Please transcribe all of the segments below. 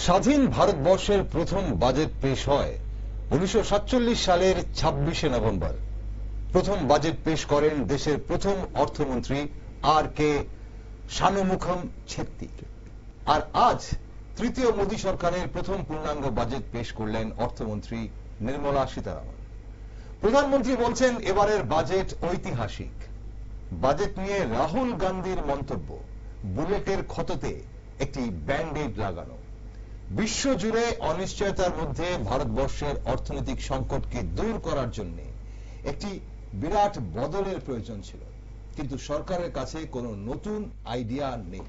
স্বাধীন ভারতবর্ষের প্রথম বাজেট পেশ হয় 1947 সালের 26শে নভেম্বর। প্রথম বাজেট পেশ করেন দেশের প্রথম অর্থমন্ত্রী আর কে শানুমুখম ছেত্রী। আর আজ তৃতীয় মোদী সরকারের প্রথম পূর্ণাঙ্গ বাজেট পেশ করলেন অর্থমন্ত্রী নির্মলা সীতারামন। প্রধানমন্ত্রী বলছেন এবারের বাজেট ঐতিহাসিক। বাজেট নিয়ে রাহুল গান্ধীর মন্তব্য, বুলেটের ক্ষততে একটি ব্যান্ডেড লাগানো। বিশ্বজুড়ে অনিশ্চয়তার মধ্যে ভারতবর্ষের অর্থনৈতিক সংকটকে দূর করার জন্য একটি বিরাট বদলের প্রয়োজন ছিল, কিন্তু সরকারের কাছে কোনো নতুন আইডিয়া নেই।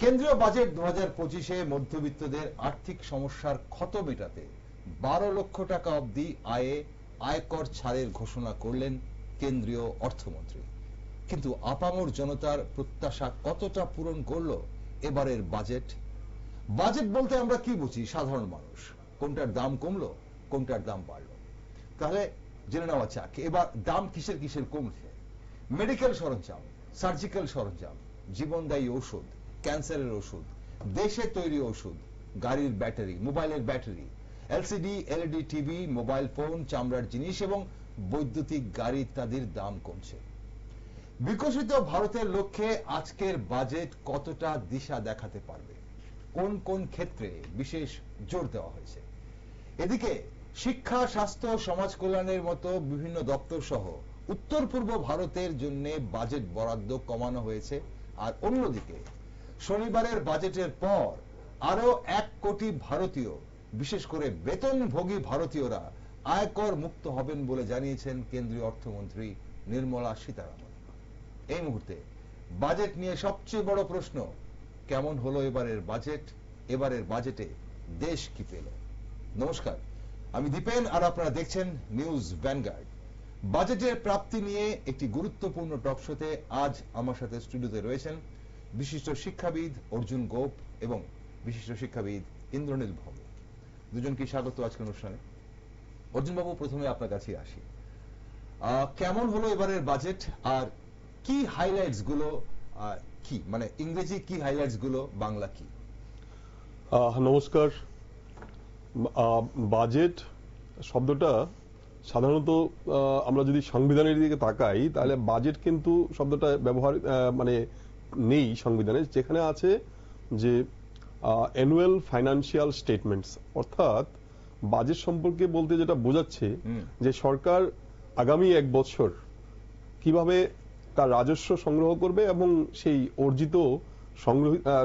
কেন্দ্রীয় বাজেট 2025-এ মধ্যবিত্তদের আর্থিক সমস্যার ক্ষত মেটাতে 12 লক্ষ টাকা অবধি আয়কর ছাড়ের ঘোষণা করলেন কেন্দ্রীয় অর্থমন্ত্রী। কিন্তু আপামর জনতার প্রত্যাশা কতটা পূরণ করলো এবারের বাজেট? বাজেট বলতে আমরা কি বুঝি সাধারণ মানুষ? কোনটার দাম কমলো, কোনটার দাম বাড়লো? তাহলে জেনে নেওয়া যাক এবার দাম কিসের কিসের কমছে। মেডিকেল সরঞ্জাম, সার্জিক্যাল সরঞ্জাম, জীবনদায়ী ওষুধ, ক্যান্সারের ওষুধ, দেশে তৈরি ওষুধ, গাড়ির ব্যাটারি, মোবাইলের battery, LCD LED TV, mobile phone, চামড়ার জিনিস এবং বৈদ্যুতিক গাড়ি ইত্যাদির দাম কমছে। বিকশিত ভারতের লক্ষ্যে আজকের বাজেট কতটা দিশা দেখাতে পারবে? কোন কোন ক্ষেত্রে বিশেষ জোর দেওয়া হয়েছে? এদিকে শিক্ষা, স্বাস্থ্য, সমাজ কল্যাণের মতো বিভিন্ন দপ্তর সহ উত্তর পূর্ব ভারতের জন্য বাজেট বরাদ্দ কমানো হয়েছে। আর অন্যদিকে শনিবারের বাজেটের পর আরো 1 কোটি ভারতীয়, বিশেষ করে বেতনভোগী ভারতীয়রা আয়কর মুক্ত হবেন বলে জানিয়েছেন কেন্দ্রীয় অর্থমন্ত্রী নির্মলা সীতারামন। এই মুহূর্তে বাজেট নিয়ে সবচেয়ে বড় প্রশ্ন, কেমন হলো এবারের বাজেট? এবারের বাজেটে দেশ কি পেল? নমস্কার, আমি দীপেন আর আপনারা দেখছেন নিউজ ভ্যানগার্ড। বাজেটের প্রাপ্তি নিয়ে একটি গুরুত্বপূর্ণ টক শোতে আজ আমার সাথে স্টুডিওতে রয়েছেন বিশিষ্ট শিক্ষাবিদ অর্জুন গোপ এবং বিশিষ্ট শিক্ষাবিদ ইন্দ্রনীল ভৌমিক। দুজনকে স্বাগত আজকের অনুষ্ঠানে। অর্জুন বাবু, প্রথমে আপনার কাছে আসি। কেমন হলো এবারের বাজেট আর কি হাইলাইটস গুলো, কি মানে ইংরেজি কি হাইলাইটস গুলো, বাংলা কি? নমস্কার। বাজেট শব্দটা সাধারণত আমরা যদি সংবিধানের দিকে তাকাই তাহলে বাজেট কিন্তু শব্দটা ব্যবহার মানে নেই সংবিধানে। যেখানে আছে যে অ্যানুয়াল ফাইন্যান্সিয়াল স্টেটমেন্টস, অর্থাৎ বাজেট সম্পর্কে বলতে যেটা বোঝাচ্ছে যে সরকার আগামী 1 বছর কিভাবে তার রাজস্ব সংগ্রহ করবে এবং সেই অর্জিত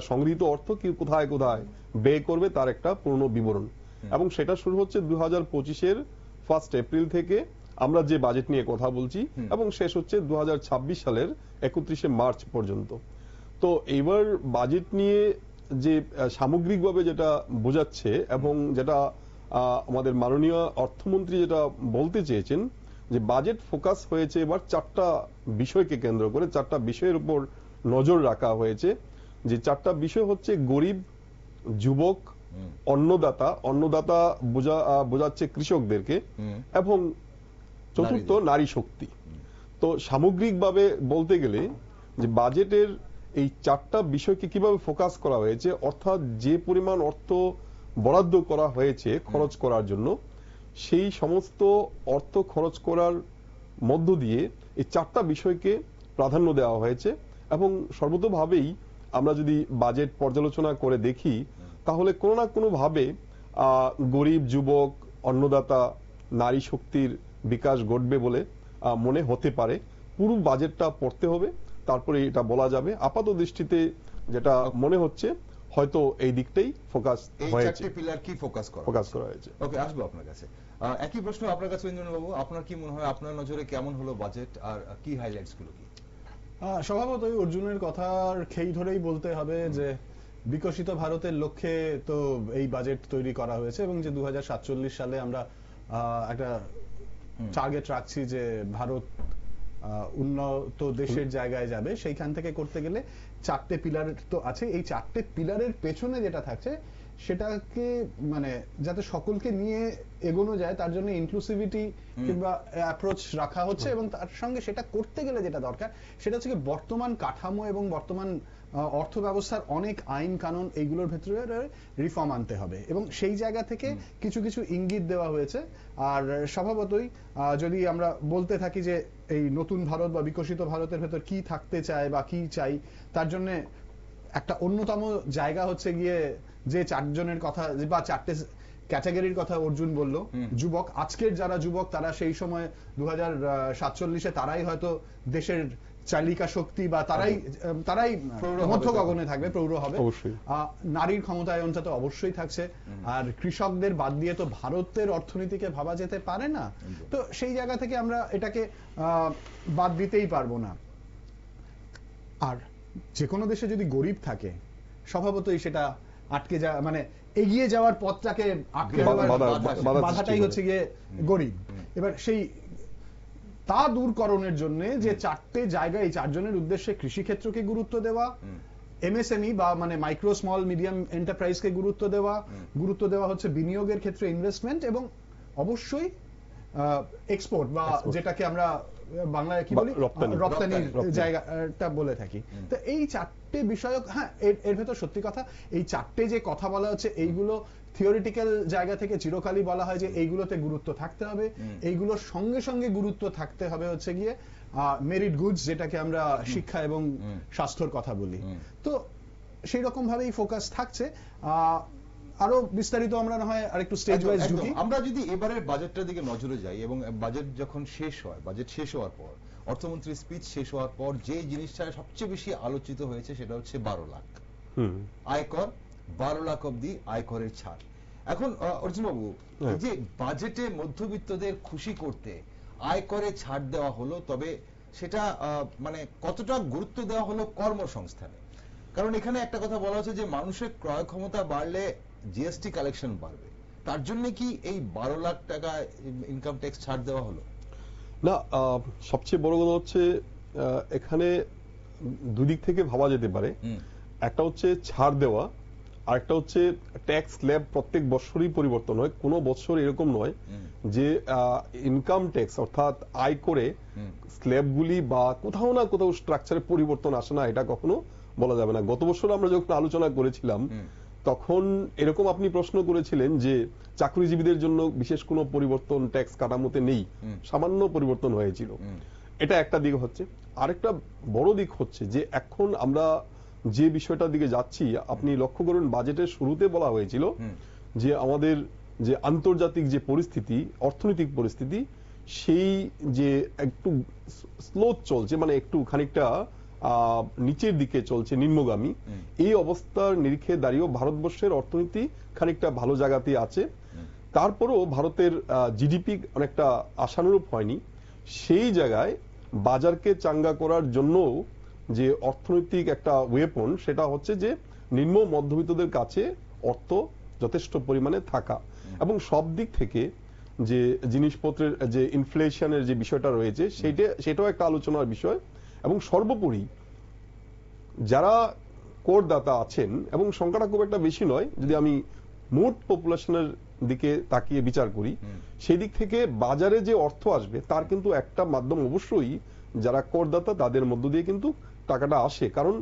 সংগৃহীত অর্থ কি কোথায় কোথায় ব্যয় করবে তার একটা পূর্ণ বিবরণ। এবং সেটা শুরু হচ্ছে 2025-এর 1 এপ্রিল থেকে আমরা যে বাজেট নিয়ে কথা বলছি এবং শেষ হচ্ছে 2026 সালের 31শে মার্চ পর্যন্ত। তো এইবার বাজেট নিয়ে যে সামগ্রিকভাবে যেটা বোঝাচ্ছে এবং যেটা আমাদের মাননীয় অর্থমন্ত্রী যেটা বলতে চেয়েছেন যে বাজেট ফোকাস হয়েছে এবার 4টা বিষয়কে কেন্দ্র করে, 4টা বিষয়ের উপর নজর রাখা হয়েছে। যে 4টা বিষয় হচ্ছে গরিব, যুবক, অন্নদাতা, অন্নদাতা বোঝাচ্ছে কৃষকদেরকে, এবং চতুর্থ নারী শক্তি। তো সামগ্রিকভাবে বলতে গেলে যে বাজেটের এই 4টা বিষয়কে কিভাবে ফোকাস করা হয়েছে, অর্থাৎ যে পরিমাণ অর্থ বরাদ্দ করা হয়েছে খরচ করার জন্য, সেই সমস্ত অর্থ খরচ করার মধ্য দিয়ে এই 4টা বিষয়কে প্রাধান্য দেওয়া হয়েছে। এবং সর্বতোভাবেই আমরা যদি বাজেট পর্যালোচনা করে দেখি তাহলে কোনো না কোনো ভাবে গরিব, যুবক, অন্নদাতা, নারী শক্তির বিকাশ ঘটবে বলে মনে হতে পারে। পুরো বাজেটটা পড়তে হবে, তারপরে এটা বলা যাবে। আপাত দৃষ্টিতে যেটা মনে হচ্ছে হয়তো এই দিকটাই ফোকাস হয়েছে। এই 4টি পিলার কি ফোকাস করা হয়েছে? ওকে, আসবো আপনার কাছে। একই প্রশ্ন আপনার কাছে ইন্দ্রনীল বাবু, আপনার কি মনে হয়, আপনার নজরে কেমন হলো বাজেট আর কি হাইলাইটস গুলো কি? স্বভাবতই অর্জুনের কথার খেই ধরেই বলতে হবে যে বিকশিত ভারতের লক্ষ্যে তো এই বাজেট তৈরি করা হয়েছে এবং যে 2047 সালে আমরা একটা টার্গেট রাখছি যে ভারত উন্নত দেশের জায়গায় যাবে, সেইখান থেকে করতে গেলে 4টে পিলার তো আছে। এই 4টে পিলারের পেছনে যেটা থাকছে সেটাকে মানে যাতে সকলকে নিয়ে এগোনো যায় তার জন্য ইনক্লুসিভিটি কিংবা অ্যাপ্রোচ রাখা হচ্ছে। এবং তার সঙ্গে সেটা করতে গেলে যেটা দরকার সেটা হচ্ছে বর্তমান কাঠামো এবং বর্তমান অর্থ ব্যবস্থার অনেক আইন কানুন এইগুলোর ভেতরে রিফর্ম আনতে হবে, এবং সেই জায়গা থেকে কিছু কিছু ইঙ্গিত দেওয়া হয়েছে। আর স্বভাবতই যদি আমরা বলতে থাকি যে এই নতুন ভারত বা বিকশিত ভারতের ভেতর কি থাকতে চায় বা কি চাই, তার জন্য একটা অন্যতম জায়গা হচ্ছে গিয়ে যে চারজনের কথা বা চারটে ক্যাটাগরির কথা অর্জুন বলল, যুবক। আজকের যারা যুবক তারা সেই সময় 2047-এ তারাই হয়তো দেশের চালিকা শক্তি, বা তারাই মধ্য গগনে থাকবে, প্রৌঢ় হবে। নারীর ক্ষমতায়নটা তো অবশ্যই থাকছে। আর কৃষকদের বাদ দিয়ে তো ভারতের অর্থনীতিকে ভাবা যেতে পারে না। তো সেই জায়গা থেকে আমরা এটাকে বাদ দিতেই পারবো না। আর যে কোনো দেশে যদি গরিব থাকে, স্বভাবতই সেটা আটকে যা মানে এগিয়ে যাওয়ার পথটাকে আটকে দেওয়ার বাধাটাই হচ্ছে গিয়ে গরিব। এবার সেই তা দূরকরণের জন্য যে চারটে জায়গায় এই চারজনের উদ্দেশ্যে কৃষিক্ষেত্রকে গুরুত্ব দেওয়া, এমএসএমই বা মানে মাইক্রো স্মল মিডিয়াম এন্টারপ্রাইজকে গুরুত্ব দেওয়া হচ্ছে বিনিয়োগের ক্ষেত্রে ইনভেস্টমেন্ট, এবং অবশ্যই এক্সপোর্ট বা যেটাকে আমরা বাংলায় কি বলি রপ্তানির জায়গাটা বলে থাকি। তো এই চারটে বিষয়ক, হ্যাঁ এর ভেতর সত্যি কথা এই চারটে যে কথা বলা হচ্ছে এইগুলো থিওরিটিক্যাল জায়গা থেকে চিরকালই বলা হয় যে এইগুলোতে গুরুত্ব থাকতে হবে, এইগুলোর সঙ্গে সঙ্গে গুরুত্ব থাকতে হবে হচ্ছে গিয়ে মেরিট গুডস, যেটাকে আমরা শিক্ষা এবং স্বাস্থ্যর কথা বলি। তো সেই রকম ভাবেই ফোকাস থাকছে। আরো বিস্তারিত আমরা না হয় আরেকটু স্টেজ ওয়াইজ ঢুকি। আমরা যদি এবারের বাজেটটার দিকে নজরে যাই, এবং বাজেট যখন শেষ হয়, বাজেট শেষ হওয়ার পর, অর্থমন্ত্রীর স্পিচ শেষ হওয়ার পর যে জিনিসটা সবচেয়ে বেশি আলোচিত হয়েছে সেটা হচ্ছে 12 লাখ আয়কর, 12 লাখ অব্দি আয়করের ছাড়। এখন অর্জুন বাবু, এই যে বাজেটে মধ্যবিত্তদের খুশি করতে আয়করে ছাড় দেওয়া হলো, তবে সেটা মানে কতটা গুরুত্ব দেওয়া হলো কর্মসংস্থানে? কারণ এখানে একটা কথা বলা হচ্ছে যে মানুষের ক্রয় ক্ষমতা বাড়লে জিএসটি কালেকশন বাড়বে, তার জন্য কি এই 12 লাখ টাকা ইনকাম ট্যাক্স ছাড় দেওয়া হলো? না, সবচেয়ে বড় কথা হচ্ছে এখানে দুদিক থেকে ভাবা যেতে পারে। একটা হচ্ছে ছাড় দেওয়া, আর একটা হচ্ছে ট্যাক্স স্ল্যাব প্রত্যেক বছরই পরিবর্তন হয়। কোনো বছর এরকম নয় যে ইনকাম ট্যাক্স অর্থাৎ আয় করে স্ল্যাবগুলি বা কোথাও না কোথাও স্ট্রাকচারে পরিবর্তন আসে না, এটা কখনো বলা যাবে না। গত বছর আমরা যখন আলোচনা করেছিলাম তখন এরকম আপনি প্রশ্ন করেছিলেন যে চাকরিজীবীদের জন্য বিশেষ কোনো পরিবর্তন ট্যাক্স কাঠামোতে নেই, সামান্য পরিবর্তন হয়েছিল। এটা একটা দিক হচ্ছে। আরেকটা বড় দিক হচ্ছে যে এখন আমরা যে বিষয়টার দিকে যাচ্ছি, আপনি লক্ষ্য করুন বাজেটের শুরুতে বলা হয়েছিল যে আমাদের যে আন্তর্জাতিক যে পরিস্থিতি, অর্থনৈতিক পরিস্থিতি, সেই যে একটু স্লোথ চলছে, মানে একটু খানিকটা নিচের দিকে চলছে, নিম্নগামী। এই অবস্থার নিরিখে দাঁড়িয়েও ভারতবর্ষের অর্থনীতি খানিকটা ভালো জায়গাতে আছে। তারপরও ভারতের জিডিপি অনেকটা আশানুরূপ হয়নি। সেই জায়গায় বাজারকে চাঙ্গা করার জন্য যে অর্থনৈতিক একটা ওয়েপন, সেটা হচ্ছে যে নিম্ন মধ্যবিত্তদের কাছে অর্থ যথেষ্ট পরিমাণে থাকা, এবং সব দিক থেকে যে জিনিসপত্রের যে ইনফ্লেশনের যে বিষয়টা রয়েছে সেটাও একটা আলোচনার বিষয়। এবং সর্বোপরি যারা করদাতা আছেন, এবং সংখ্যাটা খুব একটা বেশি নয় যদি আমি মোট পপুলেশনের দিকে তাকিয়ে বিচার করি, সেই দিক থেকে বাজারে যে অর্থ আসবে তার কিন্তু একটা মাধ্যম অবশ্যই যারা করদাতা তাদের মধ্য দিয়ে কিন্তু টাকাটা আসে। কারণ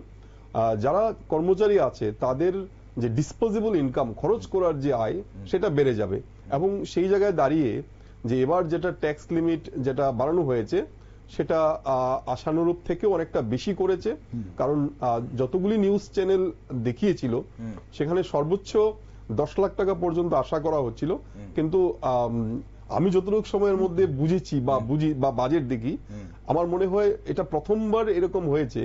যারা কর্মচারী আছে তাদের যে ডিসপোজেবল ইনকাম, খরচ করার যে আয়, সেটা বেড়ে যাবে। এবং সেই জায়গায় দাঁড়িয়ে যে এবার যেটা ট্যাক্স লিমিট যেটা বাড়ানো হয়েছে সেটা আশানুরূপ থেকে অনেকটা বেশি করেছে। কারণ যতগুলি নিউজ চ্যানেল দেখিয়েছিল সেখানে সর্বোচ্চ 10 লাখ টাকা পর্যন্ত আশা করা হচ্ছিল, কিন্তু আমি যতটুকু সময়ের মধ্যে বুঝেছি বা বাজেট দেখি, আমার মনে হয় এটা প্রথমবার এরকম হয়েছে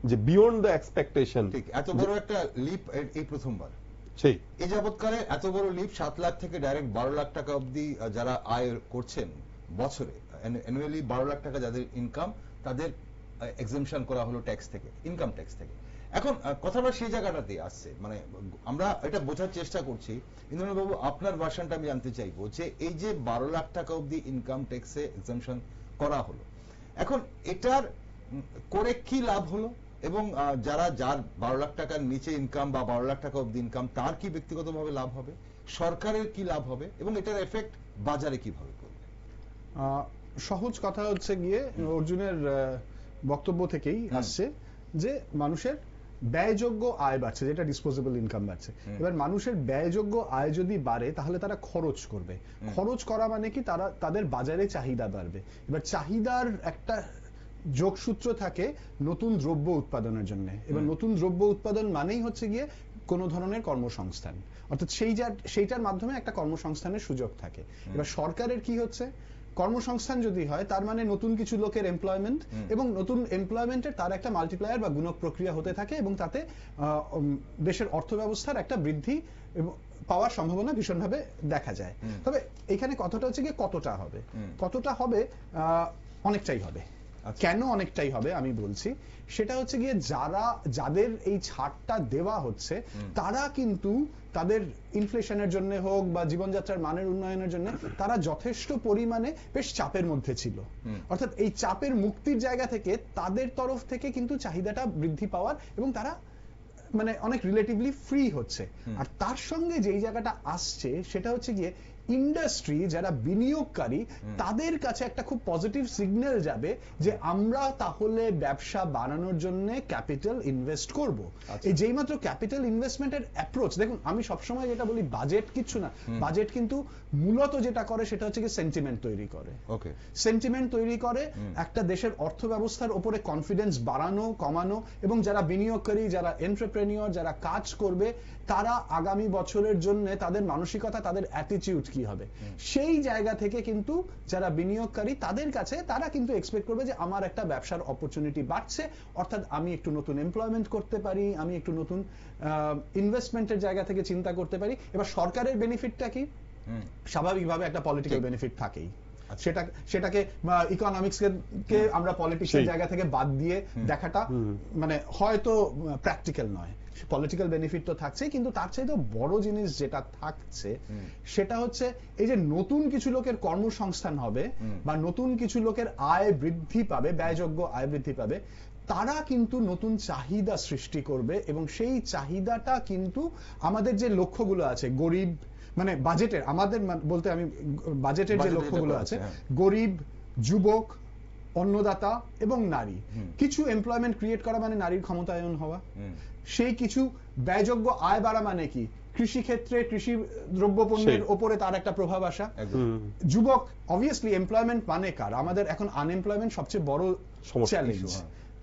যে বিয়ন্ড দ্য এক্সপেকটেশন। ঠিক, এত বড় একটা লিপ এই প্রথমবার। সেই এই যাবৎকালে এত বড় লিপ, 7 লাখ থেকে ডাইরেক্ট 12 লাখ টাকা অবধি যারা আয় করছেন বছরে, অ্যানুয়ালি 12 লাখ টাকা যাদের ইনকাম, তাদের এক্সেমশন করা হলো ট্যাক্স থেকে, ইনকাম ট্যাক্স থেকে। এখন কথাটা সেই জায়গাটাতে আসছে, মানে আমরা এটা বোঝার চেষ্টা করছি। ইন্দ্রনীল বাবু, আপনার ভার্সনটা আমি জানতে চাইবো যে এই যে 12 লাখ টাকা অবধি ইনকাম ট্যাক্সে এক্সেমশন করা হলো, এখন এটার করে কি লাভ হলো, এবং যার 12 লাখ টাকার নিচে ইনকাম বা 12 লাখ টাকা অবধি ইনকাম, তার কি ব্যক্তিগতভাবে লাভ হবে, সরকারের কি লাভ হবে, এবং এটার এফেক্ট বাজারে কিভাবে করবে? সহজ কথা হচ্ছে গিয়ে অর্জুনের বক্তব্য থেকেই আসছে যে মানুষের ব্যয়যোগ্য আয় বাড়ছে, যেটা ডিসপোজেবল ইনকাম বাড়ছে। এবার মানুষের ব্যয়যোগ্য আয় যদি বাড়ে তাহলে তারা খরচ করবে। খরচ করা মানে কি, তারা তাদের বাজারে চাহিদা বাড়বে। এবার চাহিদার একটা যোগসূত্র থাকে নতুন দ্রব্য উৎপাদনের জন্য। এবার নতুন দ্রব্য উৎপাদন মানেই হচ্ছে গিয়ে কোনো ধরনের কর্মসংস্থান, অর্থাৎ সেইটার মাধ্যমে একটা কর্মসংস্থানের সুযোগ থাকে। এবার সরকারের কি হচ্ছে, কর্মসংস্থান যদি হয় তার মানে নতুন কিছু লোকের এমপ্লয়মেন্ট, এবং নতুন এমপ্লয়মেন্টের তার একটা মাল্টিপ্লায়ার বা গুণক প্রক্রিয়া হতে থাকে, এবং তাতে দেশের অর্থব্যবস্থার একটা বৃদ্ধি পাওয়ার সম্ভাবনা ভীষণভাবে দেখা যায়। তবে এখানে কথাটা হচ্ছে গিয়ে কতটা হবে, অনেকটাই হবে। কেন অনেকটাই হবে আমি বলছি, সেটা হচ্ছে গিয়ে যাদের এই ছাড়টা দেওয়া হচ্ছে তারা কিন্তু তাদের ইনফ্লেশনের জন্য হোক বা জীবনযাত্রার মানের উন্নয়নের জন্য তারা যথেষ্ট পরিমাণে বেশ চাপের মধ্যে ছিল। অর্থাৎ এই চাপের মুক্তির জায়গা থেকে তাদের তরফ থেকে কিন্তু চাহিদাটা বৃদ্ধি পাওয়ার, এবং তারা মানে অনেক রিলেটিভলি ফ্রি হচ্ছে। আর তার সঙ্গে যেই জায়গাটা আসছে সেটা হচ্ছে গিয়ে ইন্ডাস্ট্রি, যারা বিনিয়োগকারী, তাদের কাছে একটা খুব পজিটিভ সিগন্যাল যাবে যে আমরা তাহলে ব্যবসা বাড়ানোর জন্য ক্যাপিটাল ইনভেস্ট করব। এই যেই মাত্র ক্যাপিটাল ইনভেস্টমেন্টের অ্যাপ্রোচ, দেখুন আমি সবসময় যেটা বলি, বাজেট কিচ্ছু না, বাজেট কিন্তু মূলত যেটা করে সেটা হচ্ছে কি সেন্টিমেন্ট তৈরি করে। সেন্টিমেন্ট তৈরি করে একটা দেশের অর্থ ব্যবস্থার উপরে কনফিডেন্স বাড়ানো কমানো, এবং যারা বিনিয়োগকারী, যারা এন্টারপ্রেনিয়র, যারা কাজ করবে, তারা আগামী বছরের জন্য তাদের মানসিকতা, তাদের অ্যাটিটিউড কি হবে, সেই জায়গা থেকে কিন্তু যারা বিনিয়োগকারী তাদের কাছে তারা কিন্তু এক্সপেক্ট করবে যে আমার একটা ব্যবসার অপরচুনিটি বাড়ছে, অর্থাৎ আমি একটু নতুন এমপ্লয়মেন্ট করতে পারি, আমি একটু নতুন ইনভেস্টমেন্টের জায়গা থেকে চিন্তা করতে পারি। এবার সরকারের বেনিফিটটা কি, স্বাভাবিকভাবে একটা পলিটিক্যাল বেনিফিট থাকেই। সেটাকে ইকোনমিক্সকে আমরা পলিটিক্সের জায়গা থেকে বাদ দিয়ে দেখাটা মানে হয়তো প্র্যাকটিক্যাল নয়। পলিটিক্যাল বেনিফিট তো থাকছেই, কিন্তু তার চাইতে বড় জিনিস যেটা থাকছে সেটা হচ্ছে এই যে নতুন কিছু লোকের কর্মসংস্থান হবে বা নতুন কিছু লোকের আয় বৃদ্ধি পাবে, ব্যয়যোগ্য আয় বৃদ্ধি পাবে, তারা কিন্তু নতুন চাহিদা সৃষ্টি করবে, এবং সেই চাহিদাটা কিন্তু আমাদের যে লক্ষ্যগুলো আছে, গরিব মানে বাজেটের, আমাদের বলতে আমি বাজেটের যে লক্ষ্যগুলো আছে, গরিব, যুবক, অন্নদাতা এবং নারী, কিছু এমপ্লয়মেন্ট ক্রিয়েট করা মানে নারীর ক্ষমতায়ন হওয়া, সেই কিছু ব্যয়যোগ্য আয় বাড়া মানে কি, কৃষি ক্ষেত্রে কৃষি দ্রব্যপণ্যের উপরে তার একটা প্রভাব আসা, যুবক অবভিয়াসলি এমপ্লয়মেন্ট মানে কার, আমাদের এখন আনএমপ্লয়মেন্ট সবচেয়ে বড় চ্যালেঞ্জ,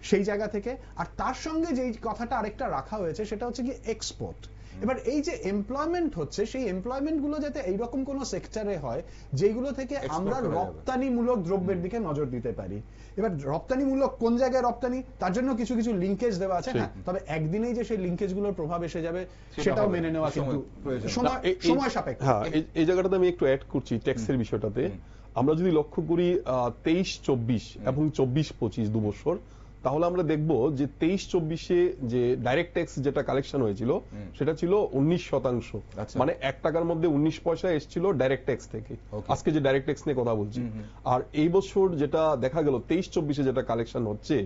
সেই জায়গা থেকে। আর তার সঙ্গে যেই কথাটা আরেকটা রাখা হয়েছে সেটা হচ্ছে কি এক্সপোর্ট। এবার এই যে এমপ্লয়মেন্ট হচ্ছে, সেই এমপ্লয়মেন্ট গুলো যাতে এইরকম কোন সেক্টরে হয় যেগুলো থেকে আমরা রপ্তানিমূলক দ্রব্যের দিকে নজর দিতে পারি। এবার রপ্তানিমূলক কোন জায়গায় রপ্তানি, তার জন্য কিছু কিছু লিঙ্কেজ দেওয়া আছে, হ্যাঁ, তবে একদিনেই যে সেই লিঙ্কেজ গুলোর প্রভাব এসে যাবে সেটাও মেনে নেওয়া কিন্তু সময় সাপেক্ষ। হ্যাঁ, এই জায়গাটাতে আমি একটু অ্যাড করছি ট্যাক্সের বিষয়টাতে। আমরা যদি লক্ষ্য করি 23-24 এবং 24-25 দু বছর, তাহলে আমরা দেখব যে 23-24-এ যে ডাইরেক্ট ট্যাক্স যেটা কালেকশন হয়েছিল সেটা ছিল 19%। মানে 1 টাকার মধ্যে 19 পয়সা এসেছিল ডাইরেক্ট ট্যাক্স থেকে। আজকে যে ডাইরেক্ট ট্যাক্স নিয়ে কথা বলছি, আর এই বছর যেটা দেখা গেল 23-24-এ যেটা কালেকশন হচ্ছে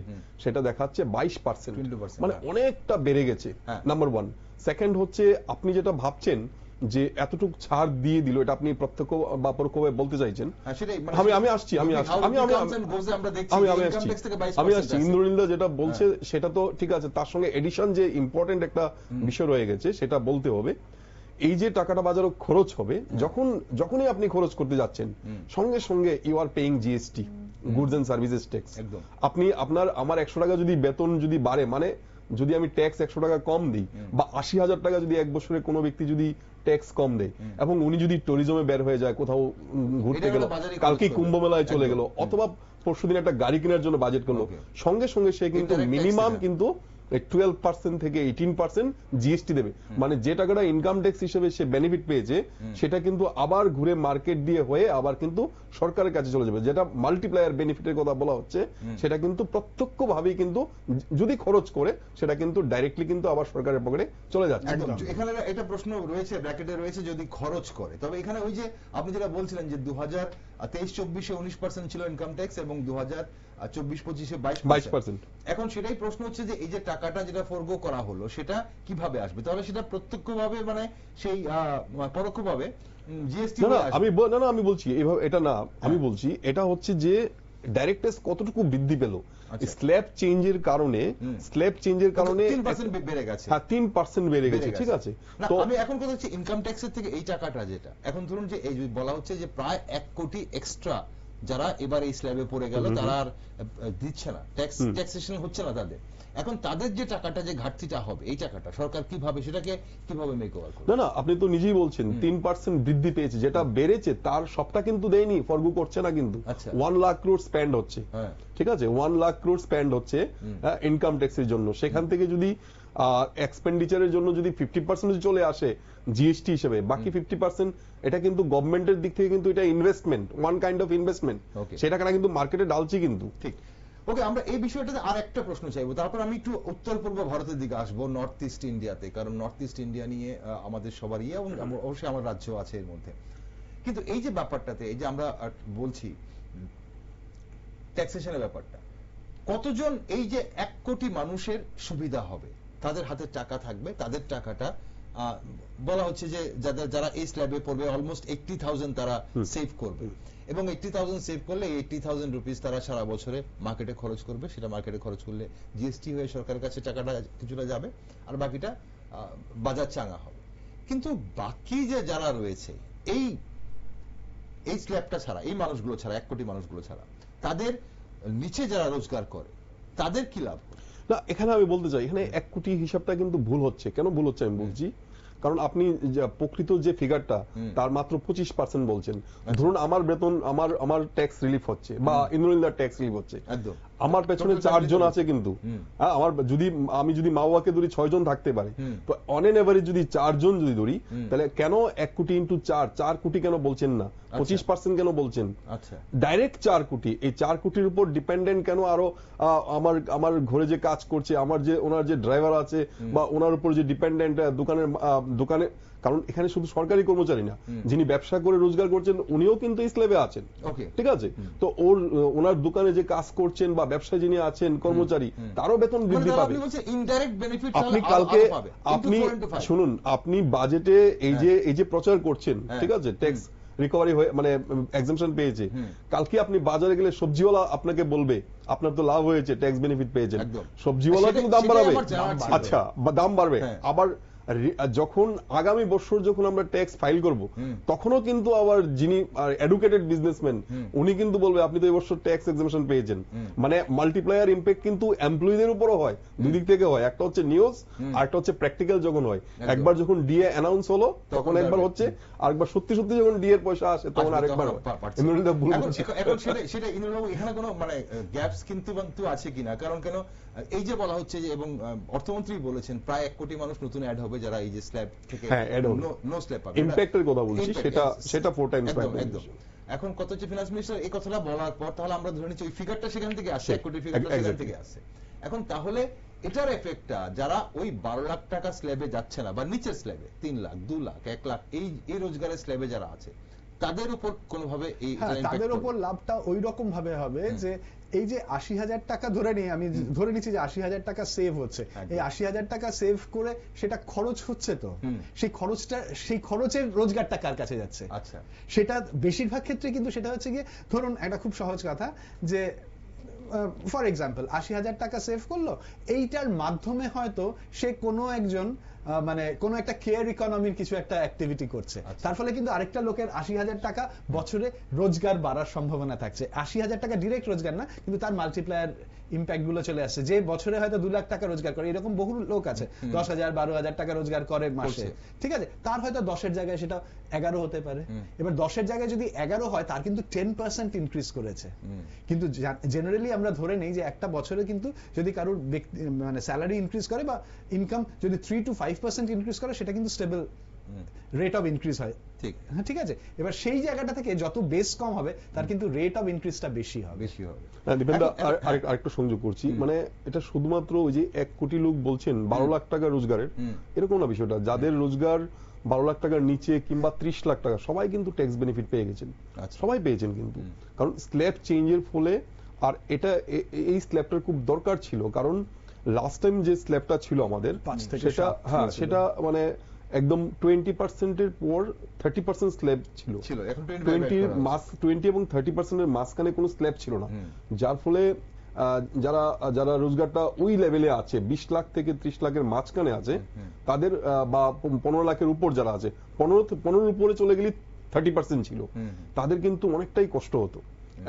সেটা দেখাচ্ছে 22%, মানে অনেকটা বেড়ে গেছে। নাম্বার 1। সেকেন্ড হচ্ছে আপনি যেটা ভাবছেন যে এতটুকু ছাড় দিয়ে দিল, এটা আপনি প্রত্যক্ষ বা পরোক্ষভাবে বলতে চাইছেন। আমি আসছি ইন্দ্রনীলদা যেটা বলছে সেটা তো ঠিক আছে, তার সঙ্গে এডিশন যে ইম্পর্টেন্ট একটা বিষয় রয়ে গেছে সেটা বলতে হবে। এই যে টাকাটা বাজারে খরচ হবে, যখনই আপনি খরচ করতে যাচ্ছেন সঙ্গে সঙ্গে you are paying GST, goods and services tax. আপনি আমার 100 টাকা যদি বেতন যদি বাড়ে, মানে যদি আমি ট্যাক্স 100 টাকা কম দিই, বা 80,000 টাকা যদি এক বছরে কোনো ব্যক্তি যদি ট্যাক্স কম দেয়, এবং উনি যদি ট্যুরিজমে বের হয়ে যায়, কোথাও ঘুরতে গেল, কালকে কুম্ভ মেলায় চলে গেল, অথবা পরশুদিন একটা গাড়ি কেনার জন্য বাজেট করলো, সঙ্গে সঙ্গে সে কিন্তু মিনিমাম কিন্তু 12% থেকে 18% জিএসটি দেবে। মানে যে টাকাটা ইনকাম ট্যাক্স হিসেবে সে বেনিফিট পেয়েছে সেটা কিন্তু আবার ঘুরে মার্কেট দিয়ে হয়ে আবার কিন্তু সরকারের কাছে চলে যাবে। যেটা মাল্টিপ্লায়ার বেনিফিটের কথা বলা হচ্ছে, সেটা কিন্তু প্রত্যক্ষভাবেই কিন্তু যদি খরচ করে সেটা কিন্তু ডাইরেক্টলি কিন্তু আবার সরকারের পকেটে চলে যাচ্ছে। এখানে এটা প্রশ্ন রয়েছে, ব্র্যাকেটে রয়েছে, যদি খরচ করে। তবে এখানে ওই যে আপনি যেটা বলছিলেন যে 2023-24-এ 19% ছিল ইনকাম ট্যাক্স এবং 2024-25-এ 22%। এখন সেটাই প্রশ্ন হচ্ছে যে এই যে টাকাটা যেটা ফরগো করা হলো সেটা কিভাবে আসবে, তাহলে সেটা প্রত্যক্ষভাবে মানে সেই পরোক্ষভাবে জিএসটি আমি বলছি এইভাবে এটা না, আমি বলছি এটা হচ্ছে যে ডাইরেক্ট ট্যাক্স কতটুকু বৃদ্ধি পেল আচ্ছা। স্ল্যাব চেঞ্জের কারণে, স্ল্যাব চেঞ্জের কারণে 3% বেড়ে গেছে। হ্যাঁ 3% বেড়ে গেছে, ঠিক আছে। না, তো আমি এখন কথা হচ্ছে ইনকাম ট্যাক্সের থেকে এই টাকাটা যেটা এখন ধরুন যে এই যে বলা হচ্ছে যে প্রায় 1 কোটি এক্সট্রা যারা এবার এই স্ল্যাবে পড়ে গেল তারা আর দিচ্ছে না, ট্যাক্সেশন হচ্ছে না তাদের, এখন তাদের যে টাকাটা যে ঘাটতিটা হবে এই টাকাটা সরকার কিভাবে সেটাকে কিভাবে মেক ওভার করবে? না না, আপনি তো নিজেই বলছেন 3% বৃদ্ধি পেয়েছে, যেটা বেড়েছে তার সবটা কিন্তু দেয়নি, ফরগু করছে না কিন্তু। আচ্ছা। 1 লাখ ক্রোড় স্পেন্ড হচ্ছে, হ্যাঁ। ঠিক আছে, 1 লাখ ক্রোড় স্পেন্ড হচ্ছে ইনকাম ট্যাক্সের জন্য। সেখান থেকে যদি এক্সপেন্ডিচারের জন্য যদি 50% চলে আসে জিএসটি হিসেবে, বাকি 50% এটা কিন্তু গভর্নমেন্টের দিক থেকে কিন্তু এটা investment, one kind of investment, Okay. সেটা কেনা কিন্তু মার্কেটে ডালছি কিন্তু। ঠিক। ওকে, আমরা এই বিষয়টাতে আর একটা প্রশ্ন চাইবো, তারপর আমি একটু উত্তর পূর্ব ভারতের দিকে আসবো, নর্থ ইস্ট ইন্ডিয়াতে, কারণ নর্থ ইস্ট ইন্ডিয়া নিয়ে আমাদের সবারই এবং অবশ্যই আমার রাজ্য আছে এর মধ্যে। কিন্তু এই যে ব্যাপারটাতে এই যে আমরা বলছি ট্যাক্সেশনের ব্যাপারটা, কতজন এই যে 1 কোটি মানুষের সুবিধা হবে, তাদের হাতে টাকা থাকবে, তাদের টাকাটা বলা হচ্ছে যে যারা এই স্ল্যাবে পড়বে অলমোস্ট 80,000 তারা সেভ করবে, এবং 80,000 সেভ করলে 80,000 রুপিস তারা সারা বছরে মার্কেটে খরচ করবে, সেটা মার্কেটে খরচ করলে জিএসটি হয়ে সরকারের কাছে টাকাটা কিছুটা যাবে, আর বাকিটা বাজার চাঙ্গা হবে। কিন্তু বাকি যে যারা রয়েছে এই স্ল্যাবটা ছাড়া, এই মানুষগুলো ছাড়া, 1 কোটি মানুষগুলো ছাড়া, তাদের নিচে যারা রোজগার করে তাদের কি লাভ? না, এখানে আমি বলতে চাই, এখানে 1 কোটি হিসাবটা কিন্তু ভুল হচ্ছে। কেন ভুল হচ্ছে আমি বলছি, কারণ আপনি প্রকৃত যে ফিগারটা তার মাত্র 25% বলছেন। ধরুন আমার বেতন, আমার ট্যাক্স রিলিফ হচ্ছে বা ইন্দ্রনীলদার ট্যাক্স রিলিফ হচ্ছে, একদম আমার পেছনে 4 জন আছে কিন্তু, আমার আমি যদি মা বাবাকে ধরি 6 জন থাকতে পারে, তো অন এন এভারেজ যদি 4 জন যদি ধরি, তাহলে কেন 1 কোটি ইন্টু 4 কোটি কেন বলছেন না, 25% কেন বলছেন? আচ্ছা, ডাইরেক্ট 4 কোটি, এই 4 কোটির উপর ডিপেন্ডেন্ট কেন আরো আমার ঘরে যে কাজ করছে, ওনার যে ড্রাইভার আছে বা ওনার উপর যে ডিপেন্ডেন্ট দোকানে, কারণ এখানে শুধু সরকারি কর্মচারী না, যিনি ব্যবসা করে রোজগার করছেন উনিও কিন্তু এই স্ল্যাবে আছেন, ঠিক আছে। তো ওনার দোকানে যে কাজ করছেন বা ব্যবসায় যিনি আছেন কর্মচারী, তারও বেতন বৃদ্ধি পাবে। আপনি কালকে আপনি শুনুন, আপনি বাজেটে এই যে প্রচার করছেন, ঠিক আছে, ট্যাক্স রিকভারি হয়ে মানে এক্সাম্পশন পেয়েছে, কালকে আপনি বাজারে গেলে সবজিওয়ালা আপনাকে বলবে আপনার তো লাভ হয়েছে, ট্যাক্স বেনিফিট পেয়েছেন, সবজিওয়ালা কিন্তু দাম বাড়াবে, আচ্ছা, বা দাম বাড়বে। আবার যখন আগামী বছর যখন আমরা ট্যাক্স ফাইল করব, তখনও কিন্তু আবার যিনি এডুকেটেড বিজনেসম্যান উনি কিন্তু বলবে আপনি তো এই বছর ট্যাক্স এক্সাম্পশন পেয়েছেন। মানে মাল্টিপ্লায়ার ইম্প্যাক্ট কিন্তু এমপ্লয়িদের উপরও হয়, দুই দিক থেকে হয়, একটা হচ্ছে নিউজ আর একটা হচ্ছে প্র্যাকটিক্যাল যখন হয়। একবার যখন ডিএ অ্যানাউন্স হলো তখন একবার হচ্ছে, আরেকবার সত্যি সত্যি যখন ডিএ এর পয়সা আসে তখন আরেকবার হয়। এখন সেটা ইন্দ্রবাবু এখানে কোনো মানে গ্যাপস কিন্তু আছে কিনা, কারণ কেন এই যে বলা হচ্ছে যে, এবং অর্থমন্ত্রী বলেছেন প্রায় 1 কোটি মানুষ নতুন অ্যাড হবে যারা এই যে স্ল্যাব থেকে নো স্ল্যাব পাবে, ইমপ্যাক্টের কথা বলছি, সেটা 4 টাইমস পাবে একদম। এখন কত হচ্ছে ফিনান্স মিনিস্টার এই কথাটা বলার পর তাহলে আমরা ধরে নিচ্ছি ওই ফিগারটা সেখান থেকে আসে, 1 কোটি ফিগারটা সেখান থেকে আসে। এখন তাহলে এটার এফেক্টটা যারা ওই 12 লাখ টাকা স্ল্যাবে যাচ্ছে না বা নিচের স্ল্যাবে 3 লাখ 2 লাখ 1 লাখ এই রোজগারের স্ল্যাবে যারা আছে তাদের উপর কোনোভাবে তাদের উপর লাভটা ওই রকম ভাবে হবে যে এই যে 80,000 টাকা আমি ধরে নিচ্ছি যে 80,000 টাকা সেভ হচ্ছে, এই 80,000 টাকা সেভ করে সেটা খরচ হচ্ছে, তো সেই খরচের রোজগারটা কার কাছে যাচ্ছে? আচ্ছা, সেটা বেশিরভাগ ক্ষেত্রে কিন্তু সেটা হচ্ছে গিয়ে, ধরুন একটা খুব সহজ কথা যে ফর এক্সাম্পল 80,000 টাকা সেভ করলো, এইটার মাধ্যমে হয়তো সে কোনো একজন মানে কোনো একটা কেয়ার ইকোনমির কিছু একটা অ্যাক্টিভিটি করছে, তার ফলে কিন্তু আরেকটা লোকের 80,000 টাকা বছরে রোজগার বাড়ার সম্ভাবনা থাকছে। 80,000 টাকা ডিরেক্ট রোজগার না, কিন্তু তার মাল্টিপ্লায়ার ইম্প্যাক্ট গুলো চলে আসছে। যে বছরে হয়তো 2 লাখ টাকা রোজগার করে, এরকম বহু লোক আছে 10,000 12,000 টাকা রোজগার করে মাসে, ঠিক আছে, তার হয়তো 10-এর জায়গায় সেটা 11 হতে পারে। এবার 10-এর জায়গায় যদি 11 হয়, তার কিন্তু 10% ইনক্রিজ করেছে। কিন্তু জেনারেলি আমরা ধরে নেই যে একটা বছরে কিন্তু যদি কারোর মানে স্যালারি ইনক্রিজ করে বা ইনকাম যদি 3 to 5% ইনক্রিজ করে, সেটা কিন্তু স্টেবল রেট অফ ইনক্রিজ হয়, ঠিক আছে। এবার সেই জায়গাটা থেকে যত বেস কম হবে তার কিন্তু রেট অফ ইনক্রিজটা বেশি হবে। আরেকটা সংযোগ করছি, মানে এটা শুধুমাত্র ওই যে 1 কোটি লোক বলছেন 12 লাখ টাকা রোজগারের, এরকম না বিষয়টা। যাদের রোজগার 12 লাখ টাকার নিচে কিংবা 30 লাখ টাকা, সবাই কিন্তু ট্যাক্স বেনিফিট পেয়ে গেছেন, সবাই পেয়েছেন কিন্তু, কারণ স্ল্যাব চেঞ্জের ফলে। আর এটা এই স্ল্যাবটার খুব দরকার ছিল, কারণ লাস্ট টাইম যে স্ল্যাবটা ছিল আমাদের সেটা মানে একদম 20%-এর পর 30% স্ল্যাব ছিল, এখন 20 এবং 30%-এর মাঝখানে কোনো স্ল্যাব ছিল না, যার ফলে যারা রোজগারটা ওই লেভেলে আছে 20 লাখ থেকে 30 লাখের মাঝখানে আছে তাদের বা 15 লাখের উপর যারা আছে, 15 উপরে চলে গেলে 30% ছিল, তাদের কিন্তু অনেকটাই কষ্ট হতো।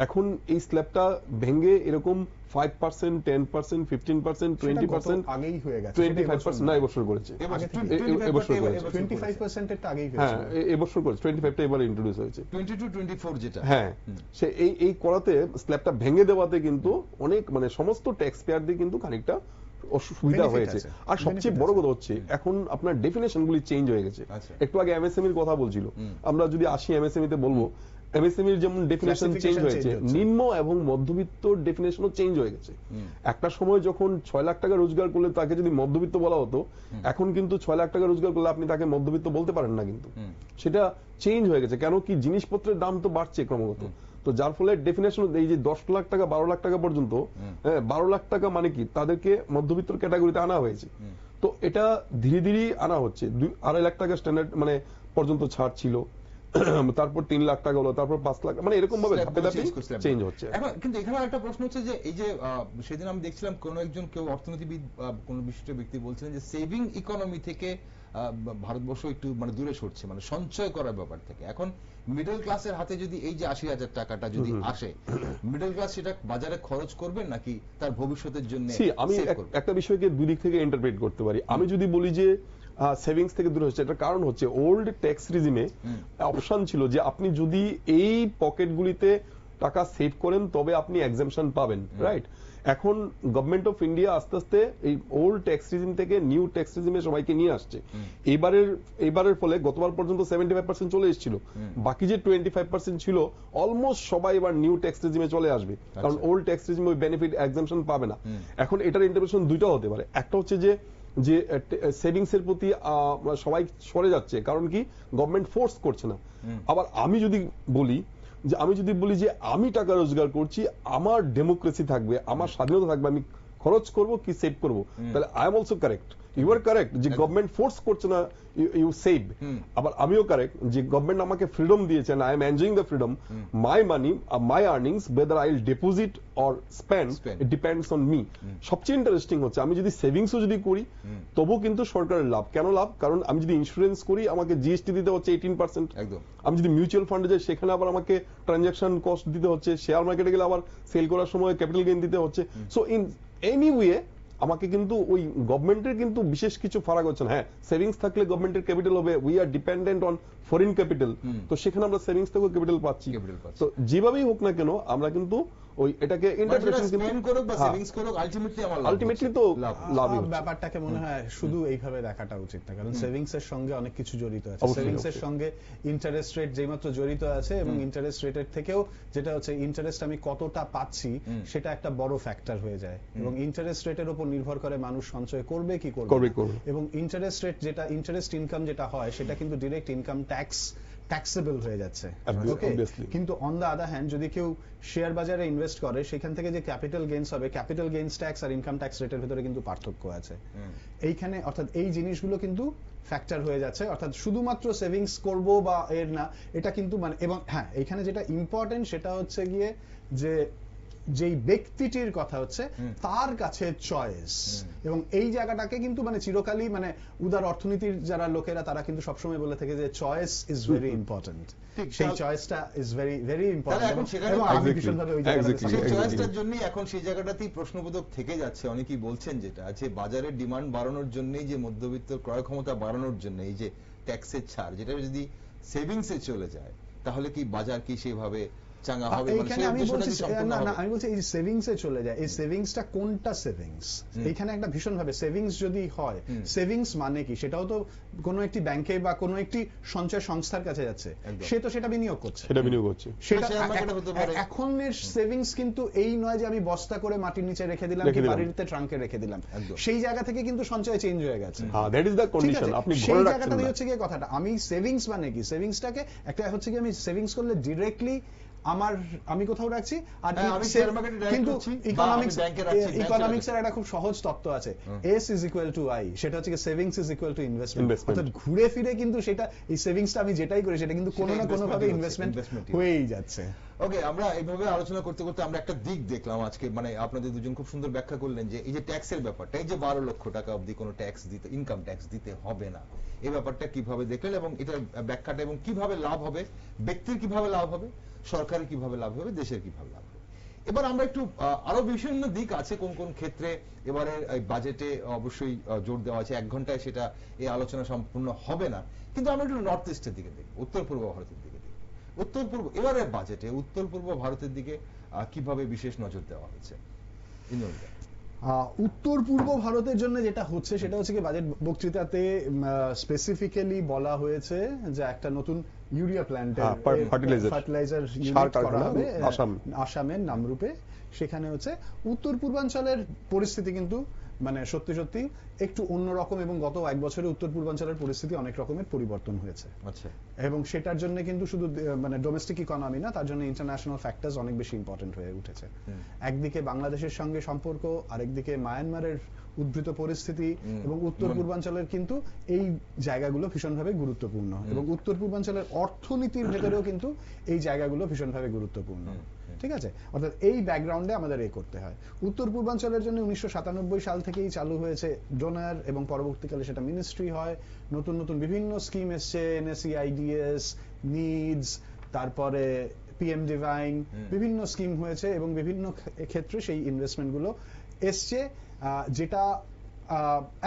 এখন এই স্ল্যাবটা ভেঙে এরকম 5%, 10%, 15%, 20% আগেই হয়ে গেছে, 25% না এবছর করেছে, এবছর করেছে 25% এর আগেই হ্যাঁ হয়েছে, এবছর করেছে, 25টা এবার ইন্ট্রোডিউস হয়েছে, 22-24 যেটা, হ্যাঁ সে এই করাতে স্ল্যাবটা ভেঙে দেওয়াতে কিন্তু অনেক মানে সমস্ত ট্যাক্স পেয়ারদের কিন্তু খানিকটা সুবিধা হয়েছে। আর সবচেয়ে বড় কথা হচ্ছে এখন আপনার ডেফিনেশন গুলি চেঞ্জ হয়ে গেছে। একটু আগে এমএসএমই এর কথা বলছিল, আমরা যদি আসি এমএসএমই তে বলবো এমএসএমই এর যেমন ডেফিনেশন চেঞ্জ হয়েছে, নিম্ন এবং মধ্যবিত্ত ডেফিনেশনও চেঞ্জ হয়ে গেছে। একটা সময় যখন 6 লাখ টাকা রোজগার করলে তাকে যদি মধ্যবিত্ত বলা হতো, এখন কিন্তু 6 লাখ টাকা রোজগার করলে আপনি তাকে মধ্যবিত্ত বলতে পারেন না, কিন্তু সেটা চেঞ্জ হয়ে গেছে। কেন কি জিনিসপত্রের দাম তো বাড়ছে ক্রমাগত, তো যার ফলে ডেফিনেশন এই যে 10 লাখ টাকা 12 লাখ টাকা পর্যন্ত, 12 লাখ টাকা মানে কি তাদেরকে মধ্যবিত্ত ক্যাটাগরিতে আনা হয়েছে। তো এটা ধীরে ধীরে আনা হচ্ছে, 2-2.5 লাখ টাকা স্ট্যান্ডার্ড মানে পর্যন্ত ছাড় ছিল, তারপর 3 লাখ টাকা হলো, তারপর 5 লাখ, মানে এরকম ভাবে ধাপে ধাপে চেঞ্জ হচ্ছে। এখন কিন্তু এখানে একটা প্রশ্ন হচ্ছে যে এই যে সেদিন আমি দেখছিলাম কেউ অর্থনীতিবিদ কোন বিশিষ্ট ব্যক্তি বলছিলেন যে সেভিং ইকোনমি থেকে ভারতবর্ষ একটু মানে দূরে সরছে, মানে সঞ্চয় করার ব্যাপার থেকে। এখন মিডল ক্লাসের হাতে যদি এই যে 80,000 টাকাটা যদি আসে, মিডল ক্লাস সেটা বাজারে খরচ করবেন নাকি তার ভবিষ্যতের জন্য? আমি একটা বিষয়কে দুই দিক থেকে ইন্টারপ্রেট করতে পারি। আমি যদি বলি যে সেভিংস থেকে দূরে হচ্ছে, এটার কারণ হচ্ছে ওল্ড ট্যাক্স রিজিমে অপশন ছিল যে আপনি যদি এই পকেটগুলিতে টাকা সেভ করেন তবে আপনি এক্সাম্পশন পাবেন, রাইট? এখন গভর্নমেন্ট অফ ইন্ডিয়া আস্তে আস্তে এই ওল্ড ট্যাক্স রিজিম থেকে নিউ ট্যাক্স রিজিমে সবাইকে নিয়ে আসছে। এইবারের ফলে গতবার পর্যন্ত 75% চলে এসেছিল, বাকি যে 25% ছিল অলমোস্ট সবাই এবার নিউ ট্যাক্স রিজিমে চলে আসবে, কারণ ওল্ড ট্যাক্স রিজিমে ওই বেনিফিট এক্সাম্পশন পাবে না। এখন এটার ইন্টারপ্রিটেশন দুইটা হতে পারে, একটা হচ্ছে যে সেভিংস এর প্রতি সবাই সরে যাচ্ছে, কারণ কি গভর্নমেন্ট ফোর্স করছে না। আবার আমি যদি বলি যে আমি টাকা রোজগার করছি, আমার ডেমোক্রেসি থাকবে, আমার স্বাধীনতা থাকবে, আমি খরচ করব কি সেভ করব, তাহলে I am also correct, you are correct যে গভর্নমেন্ট ফোর্স করছে না, ইউ সেভ। আবার আমিও কারেক্ট যে গভর্নমেন্ট আমাকে ফ্রিডম দিয়েছে, I am enjoying the freedom, my money my earnings whether I will deposit or spend it depends on me। সবচেয়ে interesting হচ্ছে আমি যদি সেভিংসও যদি করি তবু কিন্তু সরকারের লাভ। কেন লাভ? কারণ আমি যদি ইন্স্যুরেন্স করি আমাকে জিএসটি দিতে হচ্ছে 18%, আমি যদি মিউচুয়াল ফান্ডে যাই সেখানে আবার আমাকে ট্রানজাকশন কস্ট দিতে হচ্ছে, শেয়ার মার্কেটে গেলে আবার সেল করার সময় ক্যাপিটাল গেইন দিতে হচ্ছে। সো ইন এনি ওয়ে আমাকে কিন্তু ওই গভর্নমেন্টের কিন্তু বিশেষ কিছু ফারাক হচ্ছে না। হ্যাঁ, সেভিংস থাকলে গভর্নমেন্টের ক্যাপিটাল হবে, we are dependent on foreign capital, তো সেখানে আমরা সেভিংস থেকেও ক্যাপিটাল পাচ্ছি। তো যেভাবেই হোক না কেন আমরা কিন্তু ওই এটাকে ইন্টারপ্রিটেশন আলটিমেটলি তো লাভই হচ্ছে। ব্যাপারটাকে মনে হয় শুধু এইভাবে দেখাটা উচিত না, কারণ সেভিংস এর সঙ্গে অনেক কিছু জড়িত আছে। সেভিংস এর সঙ্গে ইন্টারেস্ট রেট যেমাত্র জড়িত আছে, এবং ইন্টারেস্ট রেটের থেকেও যেটা হচ্ছে ইন্টারেস্ট আমি কতটা পাচ্ছি সেটা একটা বড় ফ্যাক্টর হয়ে যায়, এবং ইন্টারেস্ট রেটের উপর নির্ভর করে মানুষ সঞ্চয় করবে কি করবে না। এবং ইন্টারেস্ট রেট যেটা ইন্টারেস্ট ইনকাম যেটা হয় সেটা কিন্তু ডিরেক্ট ইনকাম ট্যাক্সেবল হয়ে যাচ্ছে। কিন্তু অন দ্য আদার হ্যান্ড যদি কেউ শেয়ার বাজারে ইনভেস্ট করে সেখান থেকে যে ক্যাপিটাল গেইনস হবে, ক্যাপিটাল গেইনস ট্যাক্স আর ইনকাম ট্যাক্স রেটের ভিতরে কিন্তু পার্থক্য আছে এইখানে, অর্থাৎ এই জিনিসগুলো কিন্তু ফ্যাক্টর হয়ে যাচ্ছে। অর্থাৎ শুধুমাত্র সেভিংস করব বা এর না, এটা কিন্তু মানে, এবং হ্যাঁ এইখানে যেটা ইম্পর্টেন্ট সেটা হচ্ছে গিয়ে যে যেই ব্যক্তিটির কথা হচ্ছে তার কাছে চয়েস, এবং এই জায়গাটাকে কিন্তু মানে চিরকালই মানে উদার অর্থনীতির যারা লোকেরা তারা কিন্তু সবসময় বলে থাকে যে চয়েস ইজ ভেরি ইম্পর্টেন্ট, সেই চয়েসটা ইজ ভেরি ভেরি ইম্পর্টেন্ট। এখন সেই জায়গাটাতেই প্রশ্নবোধক থেকে যাচ্ছে। অনেকেই বলছেন যেটা আছে বাজারের ডিমান্ড বাড়ানোর জন্য, যে মধ্যবিত্ত ক্রয় ক্ষমতা বাড়ানোর জন্য এই যে ট্যাক্সের ছাড়, যেটা যদি সেভিংসে চলে যায় তাহলে কি বাজার কি সেভাবে চাঙ্গা হবে? আমি বলছি এই সেভিংস এ চলে যায়, এই সেভিংসটা কোনটা সেভিংস, এইখানে একটা ভীষণ ভাবে সেভিংস যদি হয়, সেভিংস মানে কি সেটাও তো কোনো একটি ব্যাংকে বা কোনো একটি সঞ্চয় সংস্থার কাছে যাচ্ছে, সে তো সেটা বিনিয়োগ করছে, সেটা এখনের সেভিংস কিন্তু এই নয় যে আমি বস্তা করে মাটির নিচে রেখে দিলাম কি বাড়িতে ট্রাঙ্কে রেখে দিলাম, সেই জায়গা থেকে কিন্তু সঞ্চয় চেঞ্জ হয়ে গেছে। সেই জায়গাটাই হচ্ছে গিয়ে কথাটা। আমি সেভিংস মানে কি, সেভিংসটাকে একটা হচ্ছে কি আমি সেভিংস করলে ডিরেক্টলি আমি কোথাও রাখছি, আর হ্যাঁ, আমি share market এ direct কিন্তু করছি, বা আমি ব্যাংকে রাখছি, ব্যাংকে ইকোনমিক্স এর রাখছি। একটা খুব সহজ তত্ত্ব আছে, S is equal to I, সেটা হচ্ছে savings is equal to investment. Investment। অর্থাৎ ঘুরে ফিরে কিন্তু সেটা, এই সেভিংসটা আমি যেটাই করি সেটা কিন্তু কোনো না কোনো ভাবে ইনভেস্টমেন্ট হয়েই যাচ্ছে। ওকে, আমরা এইভাবে আলোচনা করতে করতে আমরা একটা দিক দেখলাম আজকে, মানে আপনাদের দুজন খুব সুন্দর ব্যাখ্যা করলেন যে এই যে ট্যাক্সের ব্যাপারটা, এই যে 12 লক্ষ টাকা অবধি কোনো ট্যাক্স দিতে, ইনকাম ট্যাক্স দিতে হবে না, এই ব্যাপারটা কিভাবে দেখলেন এবং এটার ব্যাখ্যাটা, এবং কিভাবে লাভ হবে, ব্যক্তির কিভাবে লাভ হবে, সরকারের কিভাবে লাভ হবে, দেশের কিভাবে লাভ হবে। এবার আমরা একটু আরো বিভিন্ন দিক আছে কোন কোন ক্ষেত্রে এবারে বাজেটে অবশ্যই জোর দেওয়া আছে, 1 ঘন্টায় সেটা এই আলোচনা সম্পূর্ণ হবে না, কিন্তু আমরা একটু নর্থ ইস্টের দিকে দেখব, উত্তর পূর্ব ভারতের দিকে দেখব। উত্তর পূর্ব, এবারের বাজেটে উত্তর পূর্ব ভারতের দিকে কিভাবে বিশেষ নজর দেওয়া হচ্ছে? ইন্দ্রনীল। উত্তর পূর্ব ভারতের জন্য যেটা হচ্ছে সেটা হচ্ছে কি, বাজেট বক্তৃতাতে স্পেসিফিক্যালি বলা হয়েছে যে একটা নতুন ইউরিয়া প্ল্যান্টের ফার্টিলাইজার ইউনিট করা হবে আসামের নামরূপে। সেখানে হচ্ছে উত্তর পূর্বাঞ্চলের পরিস্থিতি কিন্তু মানে সত্যি সত্যি একটু অন্যরকম, এবং গত 1 বছরে উত্তর পূর্বাঞ্চলের পরিস্থিতি অনেক রকমের পরিবর্তন হয়েছে। আচ্ছা। এবং সেটার জন্য কিন্তু শুধু মানে ডোমেস্টিক ইকোনমি না, তার জন্য ইন্টারন্যাশনাল ফ্যাক্টরস অনেক বেশি ইম্পর্টেন্ট হয়ে উঠেছে। একদিকে বাংলাদেশের সঙ্গে সম্পর্ক, আরেকদিকে মায়ানমারের উদ্ভূত পরিস্থিতি, এবং উত্তর পূর্বাঞ্চলের কিন্তু এই জায়গাগুলো ভীষণভাবে গুরুত্বপূর্ণ, এবং উত্তর পূর্বাঞ্চলের অর্থনীতির ভেতরেও কিন্তু এই জায়গাগুলো ভীষণভাবে গুরুত্বপূর্ণ। ঠিক আছে, অর্থাৎ এই ব্যাকগ্রাউন্ডে আমাদের করতে হয়। উত্তর পূর্বাঞ্চলের জন্য 1997 সাল থেকেই চালু হয়েছে ডোনার, এবং পরবর্তীকালে সেটা মিনিস্ট্রি হয়। নতুন নতুন বিভিন্ন স্কিম এসছে, NSEIDS, নিডস, তারপরে PM ডিভাইন, বিভিন্ন স্কিম হয়েছে, এবং বিভিন্ন ক্ষেত্রে সেই ইনভেস্টমেন্টগুলো এসছে। যেটা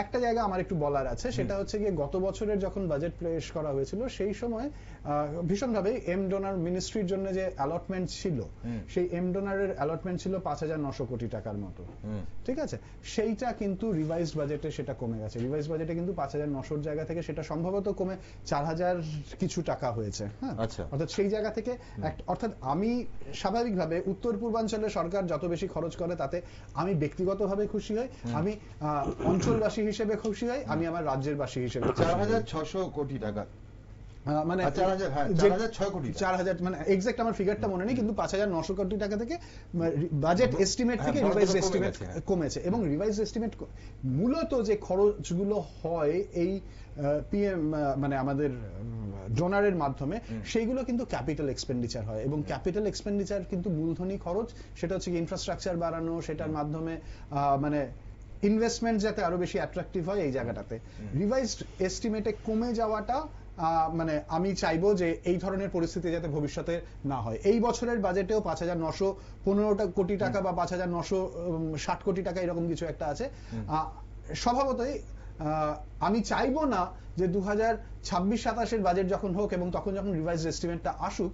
একটা জায়গা আমার একটু বলার আছে, সেটা হচ্ছে গিয়ে গত বছরের যখন বাজেট পেশ করা হয়েছিল সেই সময় ভীষণভাবে এম ডোনার মিনিস্ট্রির জন্য যে অ্যালটমেন্ট ছিল, সেই এম ডোনারের অ্যালটমেন্ট ছিল 5,900 কোটি টাকার মতো। ঠিক আছে, সেইটা কিন্তু রিভাইজড বাজেটে সেটা কমে গেছে। রিভাইজড বাজেটে কিন্তু 5,900 জায়গা থেকে সেটা সম্ভবত কমে 4,000 কিছু টাকা হয়েছে। হ্যাঁ, অর্থাৎ সেই জায়গা থেকে অর্থাৎ আমি স্বাভাবিকভাবে উত্তর পূর্বাঞ্চলে সরকার যত বেশি খরচ করে তাতে আমি ব্যক্তিগতভাবে খুশি হই, আমি অঞ্চলবাসী হিসেবে খুশি হয়, আমি আমার রাজ্যের বাসী হিসেবে। 4,600 কোটি টাকা, মানে 4,000 মানে এক্সাক্ট আমার ফিগারটা মনে নেই, কিন্তু 5,900 কোটি টাকা থেকে বাজেট এস্টিমেট থেকে রিভাইজ এস্টিমেট কমেছে। এবং রিভাইজ এস্টিমেট মূলত যে খরচগুলো হয় এই PM মানে আমাদের ডোনারের মাধ্যমে, সেইগুলো কিন্তু ক্যাপিটাল এক্সপেন্ডিচার হয়, এবং ক্যাপিটাল এক্সপেন্ডিচার কিন্তু মূলধনী খরচ। সেটা হচ্ছে ইনফ্রাস্ট্রাকচার বাড়ানো, সেটার মাধ্যমে মানে ইনভেস্টমেন্ট যাতে আরো বেশি অ্যাট্রাকটিভ হয় এই জায়গাটাতে। রিভাইজড এস্টিমেটে কমে যাওয়াটা মানে আমি চাইবো যে এই ধরনের পরিস্থিতি যাতে ভবিষ্যতে না হয়। এই বছরের বাজেটেও 5,915 কোটি টাকা বা 5,960 কোটি টাকা এরকম কিছু একটা আছে। স্বভাবতই আমি চাইবো না যে 2026-27 বাজেট যখন হোক এবং তখন যখন রিভাইজ এস্টিমেটটা আসুক,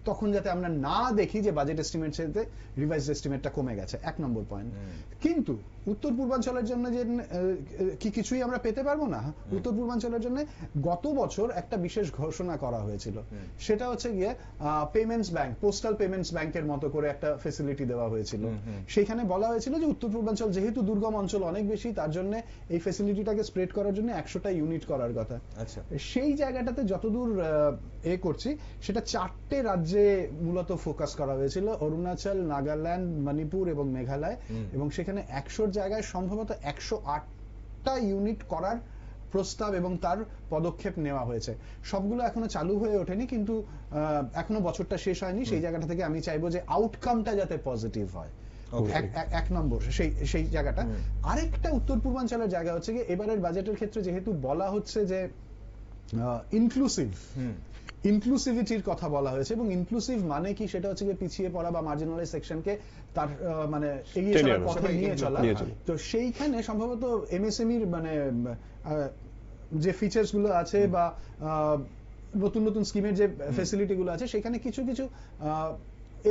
তখন যাতে আমরা না দেখি যে বাজেট এস্টিমেট সাথে রিভাইজ এস্টিমেটটা কমে গেছে। 1 নম্বর পয়েন্ট। কিন্তু উত্তর পূর্বাঞ্চলের জন্য যে কি কিছুই আমরা পেতে পারবো না, উত্তর পূর্বাঞ্চলের জন্য গত বছর একটা বিশেষ ঘোষণা করা হয়েছিল, সেটা হচ্ছে গিয়ে পেমেন্টস ব্যাংক, পোস্টাল পেমেন্টস ব্যাংকের মতো করে একটা ফেসিলিটি দেওয়া হয়েছিল। সেখানে বলা হয়েছিল যে উত্তর পূর্বাঞ্চল যেহেতু দুর্গম অঞ্চল অনেক বেশি, তার জন্য এই ফেসিলিটিটাকে স্প্রেড করার জন্য 100টা ইউনিট করার কথা। আচ্ছা, সেই জায়গাটাতে যতদূর করছি সেটা 4টে রাজ্যে মূলত ফোকাস করা হয়েছিল, অরুণাচল, নাগাল্যান্ড, মণিপুর এবং মেঘালয়। এবং সেখানে 100 জায়গায় সম্ভবত 108টা ইউনিট করার প্রস্তাব এবং তার পদক্ষেপ নেওয়া হয়েছে। সবগুলো এখনো চালু হয়ে ওঠেনি, কিন্তু এখনো বছরটা শেষ হয়নি। সেই জায়গাটা থেকে আমি চাইবো যে আউটকামটা যাতে পজিটিভ হয়। 1 নম্বর সেই জায়গাটা। আরেকটা উত্তর পূর্বাঞ্চলের জায়গা হচ্ছে কি, এবারের বাজেটের ক্ষেত্রে যেহেতু বলা হচ্ছে যে ইনক্লুসিভিটির কথা বলা হয়েছে, এবং ইনক্লুসিভ মানে কি, সেটা হচ্ছে যে পিছিয়ে পড়া বা মার্জিনালাইজ সেকশনকে তার মানে এগিয়ে চলার পথে নিয়ে চলা। তো সেইখানে সম্ভবত MSMEর মানে যে ফিচার্স গুলো আছে বা নতুন নতুন স্কিমের যে ফ্যাসিলিটি গুলো আছে, সেখানে কিছু কিছু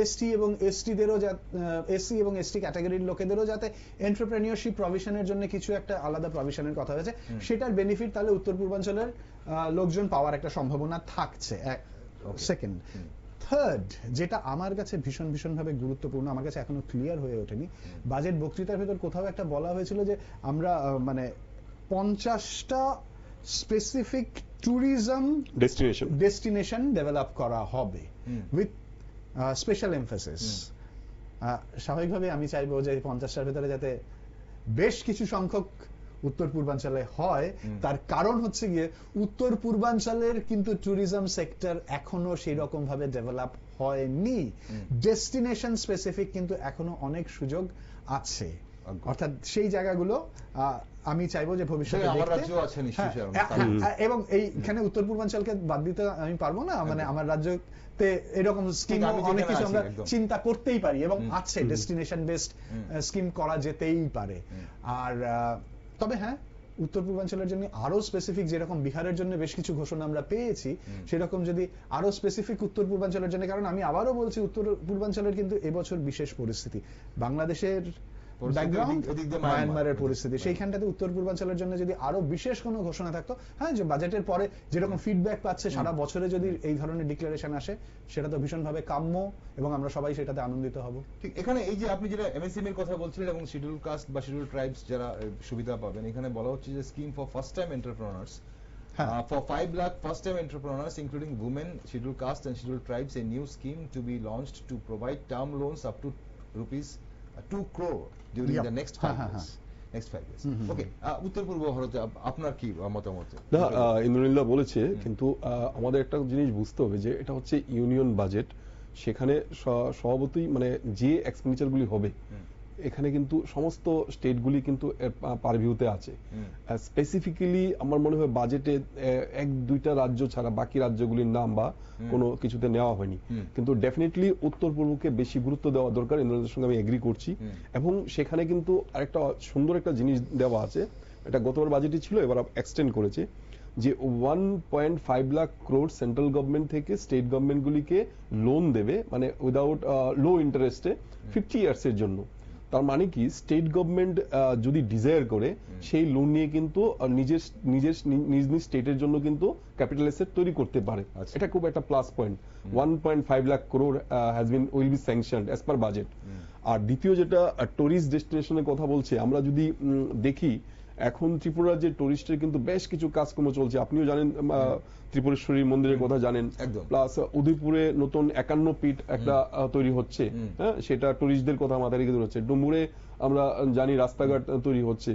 SC এবং ST ক্যাটাগরির লোকেদেরও যাতে এন্টারপ্রেনিয়রশিপ প্রভিশনের জন্য কিছু একটা আলাদা প্রভিশনের কথা হয়েছে, সেটার বেনিফিট তাহলে উত্তর পূর্বাঞ্চলের লোকজন পাওয়ার একটা সম্ভাবনা থাকছে। সেকেন্ড। থার্ড, যেটা আমার কাছে ভীষণ ভাবে গুরুত্বপূর্ণ, আমার কাছে এখনো ক্লিয়ার হয়ে ওঠেনি, বাজেট বক্তৃতার ভেতর কোথাও একটা বলা হয়েছিল যে আমরা মানে 50টা স্পেসিফিক ট্যুরিজম ডেস্টিনেশন ডেভেলপ করা হবে উইথ স্পেশাল এমফাসিস। স্বাভাবিকভাবে আমি চাইবো যে 50টার ভেতরে যাতে বেশ কিছু সংখ্যক উত্তর পূর্বাঞ্চলে হয়। তার কারণ হচ্ছে গিয়ে উত্তর পূর্বাঞ্চলের কিন্তু ট্যুরিজম সেক্টর এখনো সেই রকম ভাবে ডেভেলপ হয়নি। ডেস্টিনেশন স্পেসিফিক কিন্তু এখনো অনেক সুযোগ আছে, অর্থাৎ সেই জায়গাগুলো আমি চাইবো যে ভবিষ্যতে এবং এইখানে উত্তর পূর্বাঞ্চলকে বাদ দিতে আমি পারবো না, মানে আমার রাজ্যতে এরকম স্কিম অনেক কিছু আমরা চিন্তা করতেই পারি এবং আছে, ডেস্টিনেশন বেসড স্কিম করা যেতেই পারে। আর তবে হ্যাঁ, উত্তর পূর্বাঞ্চলের জন্য আরো স্পেসিফিক, যেরকম বিহারের জন্য বেশ কিছু ঘোষণা আমরা পেয়েছি, সেরকম যদি আরো স্পেসিফিক উত্তর পূর্বাঞ্চলের জন্য, কারণ আমি আবারও বলছি উত্তর পূর্বাঞ্চলের কিন্তু এবছর বিশেষ পরিস্থিতি, বাংলাদেশের ব্যাকগ্রাউন্ড, মায়ানমারের পরিস্থিতি, সেইখানটাতে উত্তর পূর্বাঞ্চলের জন্য যদি আরো বিশেষ কোনো ঘোষণা থাকতো, হ্যাঁ, যে বাজেটের পরে যেরকম ফিডব্যাক পাচ্ছে সারা বছরে যদি এই ধরনের ডিক্লারেশন আসে, সেটা তো ভীষণভাবে কাম্য এবং আমরা সবাই সেটাতে আনন্দিত হব। ঠিক এখানে এই যে আপনি যেটা এমএসএমই এর কথা বলছিলেন এবং শিডিউল কাস্ট বা শিডিউল ট্রাইবস যারা সুবিধা পাবেন, এখানে বলা হচ্ছে যে scheme for first time entrepreneurs for 5 lakh first time entrepreneurs including women, scheduled caste and scheduled tribes, a new scheme to be launched to provide term loans up to rupees 2 crore during the next 5 years. ওকে, উত্তর পূর্ব ভারতে আপনার কি মতামত? না, ইন্দ্রনীলা বলেছে, কিন্তু আমাদের একটা জিনিস বুঝতে হবে যে এটা হচ্ছে ইউনিয়ন বাজেট, সেখানে স্বভাবতই মানে যে এক্সপেন্ডিচার গুলি হবে এখানে কিন্তু সমস্ত স্টেটগুলি কিন্তু পারভিউতে আছে। স্পেসিফিক্যালি আমার মনে হয় বাজেটে 1-2টা রাজ্য ছাড়া বাকি রাজ্যগুলির নাম বা কোনো কিছুতে নেওয়া হয়নি, কিন্তু ডেফিনেটলি উত্তর পূর্বকে বেশি গুরুত্ব দেওয়া দরকার, ইন্দ্রনীলের সঙ্গে আমি এগ্রি করছি। এবং সেখানে কিন্তু আরেকটা সুন্দর একটা জিনিস দেওয়া আছে, এটা গতবার বাজেটে ছিল, এবার এক্সটেন্ড করেছে, যে 1.5 লাখ ক্রোড় সেন্ট্রাল গভর্নমেন্ট থেকে স্টেট গভর্নমেন্টগুলিকে লোন দেবে, মানে উইদাউট লো ইন্টারেস্টে 50 ইয়ার্সের জন্য। তার মানে কি, স্টেট গভর্নমেন্ট যদি ডিজায়ার করে সেই লোন নিয়ে কিন্তু নিজ নিজ স্টেটের জন্য কিন্তু ক্যাপিটাল অ্যাসেট তৈরি করতে পারে। এটা খুব একটা plus point. 1.5 lakh crore will be sanctioned as per budget. আর দ্বিতীয় যেটা টুরিস্ট ডেস্টিনেশনের কথা বলছে, আমরা যদি দেখি এখন ত্রিপুরা যে টুরিস্টের কিন্তু বেশ কিছু কাজকর্ম চলছে, আপনিও জানেন, ত্রিপুরেশ্বরী মন্দিরের কথা জানেন, প্লাস উদয়পুরে নতুন 51 ফিট একটা তৈরি হচ্ছে, হ্যাঁ, সেটা টুরিস্টদের কথা মাথায় রেখে হচ্ছে। ডুমুরে আমরা জানি রাস্তাঘাট তৈরি হচ্ছে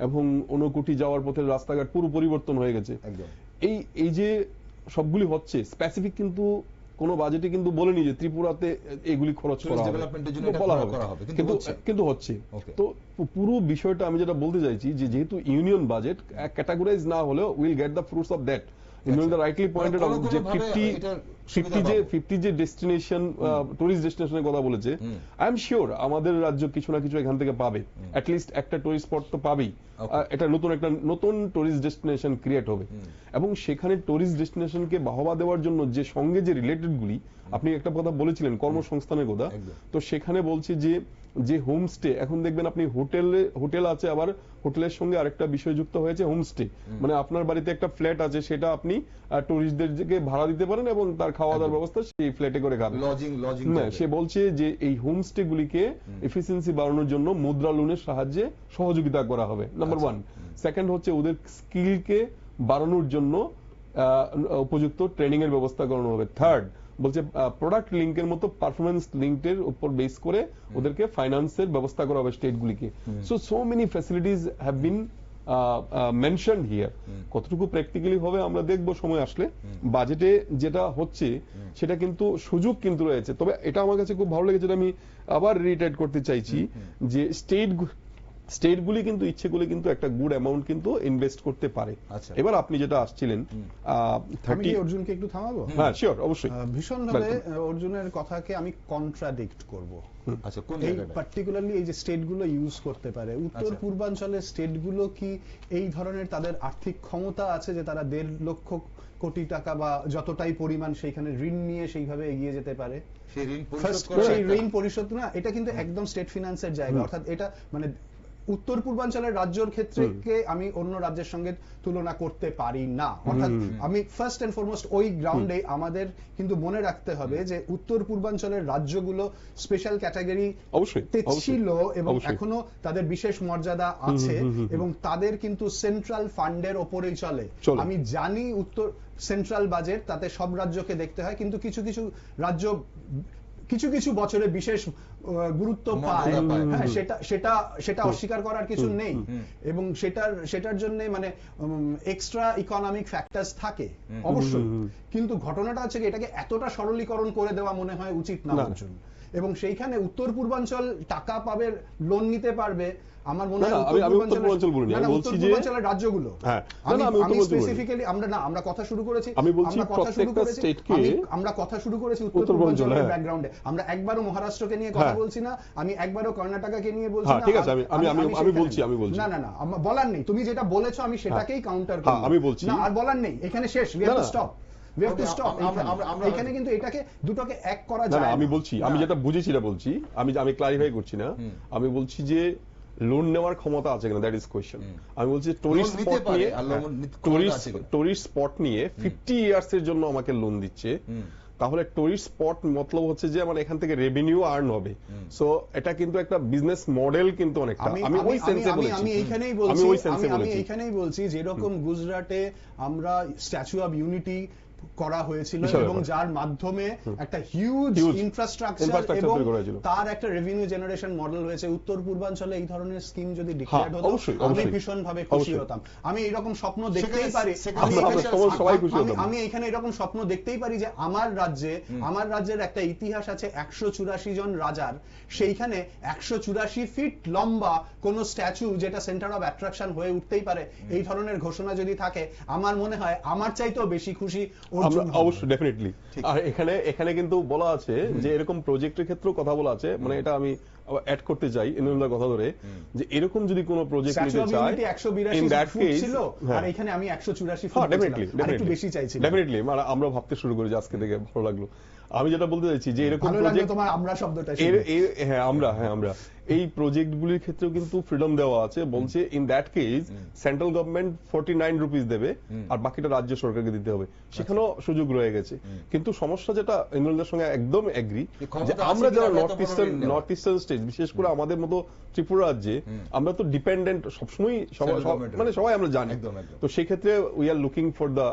এবং ঊনকোটি যাওয়ার পথে রাস্তাঘাট পুরো পরিবর্তন হয়ে গেছে। এই যে সবগুলি হচ্ছে স্পেসিফিক, কিন্তু কোন বাজেটে কিন্তু বলেনি যে ত্রিপুরাতে এগুলি খরচ করা হবে, কিন্তু হচ্ছে। তো পুরো বিষয়টা আমি যেটা বলতে চাইছি, যে যেহেতু ইউনিয়ন বাজেট ক্যাটাগরাইজ না হলেও will get the fruits of that. Rightly pointed out যে 50 যে ডেস্টিনেশন, টুরিস্ট ডেস্টিনেশনের কথা বলেছে, আই এম শিওর আমাদের রাজ্য কিছু না কিছু এখান থেকে পাবে, অ্যাটলিস্ট একটা টুরিস্ট স্পট তো পাবেই। এটা নতুন টুরিস্ট ডেস্টিনেশন ক্রিয়েট হবে এবং সেখানে টুরিস্ট ডেস্টিনেশনকে বাহবা দেওয়ার জন্য যে সঙ্গে যে রিলেটেড গুলি, আপনি একটা কথা বলেছিলেন কর্মসংস্থানের কথা, তো সেখানে বলছে যে হোমস্টে, এখন দেখবেন আপনি হোটেল আছে, আবার হোটেলের সঙ্গে আরেকটা বিষয় যুক্ত হয়েছে হোমস্টে, মানে আপনার বাড়িতে একটা ফ্ল্যাট আছে, সেটা আপনি টুরিস্টদেরকে ভাড়া দিতে পারেন এবং তার খাওয়া দাওয়ার ব্যবস্থা সেই ফ্ল্যাটে করে খাবেন। সে বলছে যে এই হোমস্টে গুলিকে এফিসিয়েন্সি বাড়ানোর জন্য মুদ্রা লোনের সাহায্যে সহযোগিতা করা হবে, নাম্বার 1। সেকেন্ড হচ্ছে ওদের স্কিলকে বাড়ানোর জন্য উপযুক্ত ট্রেনিং এর ব্যবস্থা করানো হবে। থার্ড বলছে প্রোডাক্ট লিঙ্কের মতো পারফরমেন্স লিঙ্কের উপর বেস করে ওদেরকে ফাইন্যান্সের ব্যবস্থা করা হবে স্টেটগুলিকে। So many facilities have been mentioned here. কতটুকু প্র্যাকটিক্যালি হবে আমরা দেখবো সময় আসলে। বাজেটে যেটা হচ্ছে সেটা কিন্তু সুযোগ কিন্তু রয়েছে। তবে এটা আমার কাছে খুব ভালো লেগেছে, আমি আবার রিটাইট করতে চাইছি যে স্টেটগুলি কিন্তু ইচ্ছে করলে কিন্তু একটা গুড অ্যামাউন্ট কিন্তু ইনভেস্ট করতে পারে। এবার আপনি যেটা আসছিলেন, আমি কি অর্জুনকে একটু থামাবো? হ্যাঁ, শিওর, অবশ্যই। ভীষণভাবে অর্জুনের কথাকে আমি কন্ট্রাডিক্ট করব। আচ্ছা, কোন এই পার্টিকুলারলি এই যে স্টেটগুলো ইউজ করতে পারে, উত্তর পূর্বাঞ্চলের স্টেটগুলো কি এই ধরনের তাদের আর্থিক ক্ষমতা আছে যে তারা 1.5 লক্ষ কোটি টাকা বা যতটাই পরিমাণ সেইখানে ঋণ নিয়ে সেইভাবে এগিয়ে যেতে পারে? সেই ঋণ পরিশোধ না, এটা কিন্তু একদম স্টেট ফিনান্সের জায়গা। অর্থাৎ এটা মানে উত্তর পূর্বাঞ্চলের রাজ্যের ক্ষেত্রে আমি অন্য রাজ্যের সঙ্গে তুলনা করতে পারি না। অর্থাৎ আমি ফার্স্ট এন্ড ফরমোস্ট ওই গ্রাউন্ডে আমাদের কিন্তু মনে রাখতে হবে যে উত্তর পূর্বাঞ্চলের রাজ্যগুলো স্পেশাল ক্যাটাগরি ছিল এবং এখনো তাদের বিশেষ মর্যাদা আছে এবং তাদের কিন্তু সেন্ট্রাল ফান্ডের ওপরেই চলে। আমি জানি উত্তর সেন্ট্রাল বাজেট তাতে সব রাজ্যকে দেখতে হয়, কিন্তু কিছু কিছু রাজ্য কিছু কিছু বছরে বিশেষ গুরুত্ব পায়, মর্যাদা পায়। হ্যাঁ, সেটা অস্বীকার করার কিছু নেই, এবং সেটার জন্য মানে এক্সট্রা ইকোনমিক ফ্যাক্টরস থাকে অবশ্যই, কিন্তু ঘটনাটা হচ্ছে কি এটাকে এতটা সরলীকরণ করে দেওয়া মনে হয় উচিত না না। আমার জন্য। এবং সেইখানে উত্তর পূর্বাঞ্চল টাকা পাবে, লোন নিতে পারবে, আমার মনে হয় আমি উত্তর পূর্বাঞ্চল বলিনি, আমি বলছি যে রাজ্যগুলো, হ্যাঁ, আমি আমি স্পেসিফিক্যালি আমরা কথা শুরু করেছি, আমি বলছি প্রত্যেকটা স্টেটকে আমরা কথা শুরু করেছি উত্তর পূর্বাঞ্চলের ব্যাকগ্রাউন্ডে, আমরা একবারও মহারাষ্ট্রকে নিয়ে কথা বলছি না, আমি একবারও কর্ণাটককে নিয়ে বলছি না। ঠিক আছে, আমি বলছি না না না, বলার নেই, তুমি যেটা বলেছো আমি সেটাকেই কাউন্টার করব, আমি বলছি না আর বলার নেই, এখানে শেষ, we have to stop. এখানে কিন্তু এটাকে দুটোকে এক করা যায় না। আমি বলছি, আমি যেটা বুঝেছি এটা বলছি, আমি ক্লারিফাই করছি না, আমি বলছি যে লোন নেওয়ার ক্ষমতা আছে কিনা, দ্যাট ইজ কোয়েশ্চেন। আমি বলছি টুরিস্ট স্পট নিয়ে 50 ইয়ার্স এর জন্য আমাকে লোন দিচ্ছে, তাহলে টুরিস্ট স্পট মতলব হচ্ছে যে মানে এখান থেকে রেভিনিউ আর্ন হবে, সো এটা কিন্তু একটা বিজনেস মডেল কিন্তু অনেকটা। আমি ওই সেন্সে বলেছি, আমি এইখানেই বলছি যেরকম গুজরাটে আমরা স্ট্যাচু অফ ইউনিটি করা হয়েছিল এবং যার মাধ্যমে একটা হিউজ ইনফ্রাস্ট্রাকচার এবং তার একটা রেভিনিউ জেনারেশন মডেল হয়েছে, উত্তর পূর্বাঞ্চলে এই ধরনের স্কিম যদি ডিক্লেয়ার হতো আমি ভীষণ ভাবে খুশি হতাম। আমি এরকম স্বপ্ন দেখতেই পারি, আমি এখানে এরকম স্বপ্ন দেখতেই পারি যে আমার রাজ্যের একটা ইতিহাস আছে 184 জন রাজার, সেইখানে 184 ফিট লম্বা কোন স্ট্যাচু যেটা সেন্টার অফ অ্যাট্রাকশন হয়ে উঠতেই পারে, এই ধরনের ঘোষণা যদি থাকে আমার মনে হয় আমার চাইতেও বেশি খুশি অবশ্যই, ডেফিনেটলি। আর এখানে কিন্তু বলা আছে যে এরকম প্রজেক্টের ক্ষেত্রেও কথা বলা আছে, মানে এটা আমি অ্যাড করতে চাই ইন্দ্রনাথ কথা ধরে, যে এরকম যদি কোনো প্রজেক্ট নিতে চায়, ইন দ্যাট কেস, আর এখানে আমি 184 ফুট, ডেফিনেটলি একটু বেশি চাইছি, ডেফিনেটলি আমরা ভাবতে শুরু করেছি আজকে থেকে, ভালো লাগলো। আমি যেটা বলতে চাইছি যে এরকম প্রজেক্ট, তোমার আমরা শব্দটা, আমরা এই প্রজেক্টগুলির ক্ষেত্রেও কিন্তু ফ্রিডম দেওয়া আছে, বলছে in that case central government 49 rupees দেবে আর বাকিটা রাজ্য সরকারকে দিতে হবে, সেখানেও সুযোগ রয়ে গেছে। কিন্তু সমস্যা যেটা ইন্দ্রনাথের সঙ্গে একদম এগ্রি, যে আমরা যারা নর্থ ইস্টার্ন স্টেট, বিশেষ করে আমাদের মতো ত্রিপুরা রাজ্যে, আমরা তো ডিপেন্ডেন্ট সবসময়, মানে সবাই আমরা জানি, তো সেই ক্ষেত্রে we are looking for the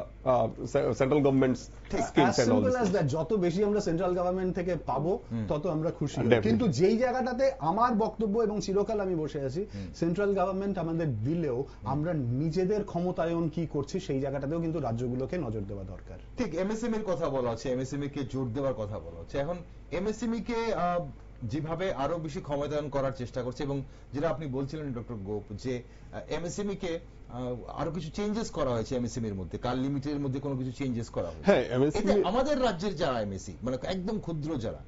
central governments schemes and all this. যত বেশি আমরা সেন্ট্রাল গভর্নমেন্ট থেকে পাবো তত আমরা খুশি, কিন্তু যেই জায়গাটাতে আমার বক্তব্য এবং চিরকাল আমি বসে আছি, সেন্ট্রাল গভর্নমেন্ট আমাদের দিলেও আমরা নিজেদের ক্ষমতায়ন কি করছি সেই জায়গাটাতেও কিন্তু রাজ্যগুলোকে নজর দেওয়া দরকার। ঠিক, এমএসএমই এর কথা বলা হচ্ছে, এমএসএমই কে জোর দেওয়ার কথা বলা হচ্ছে। এখন এমএসএমই কে যেভাবে আরো বেশি ক্ষমতায়ন করার চেষ্টা করছে, এবং যেটা আপনি বলছিলেন ডক্টর গোপ, যে এমএসএমই কে আরো কিছু চেঞ্জেস করা হয়েছে এমএসএমই এর মধ্যে, কার লিমিটের মধ্যে কোনো কিছু চেঞ্জেস করা হয়েছে। হ্যাঁ, এমএসএমই আমাদের রাজ্যের যারা এমএসএমই মানে একদম ক্ষুদ্র যারা,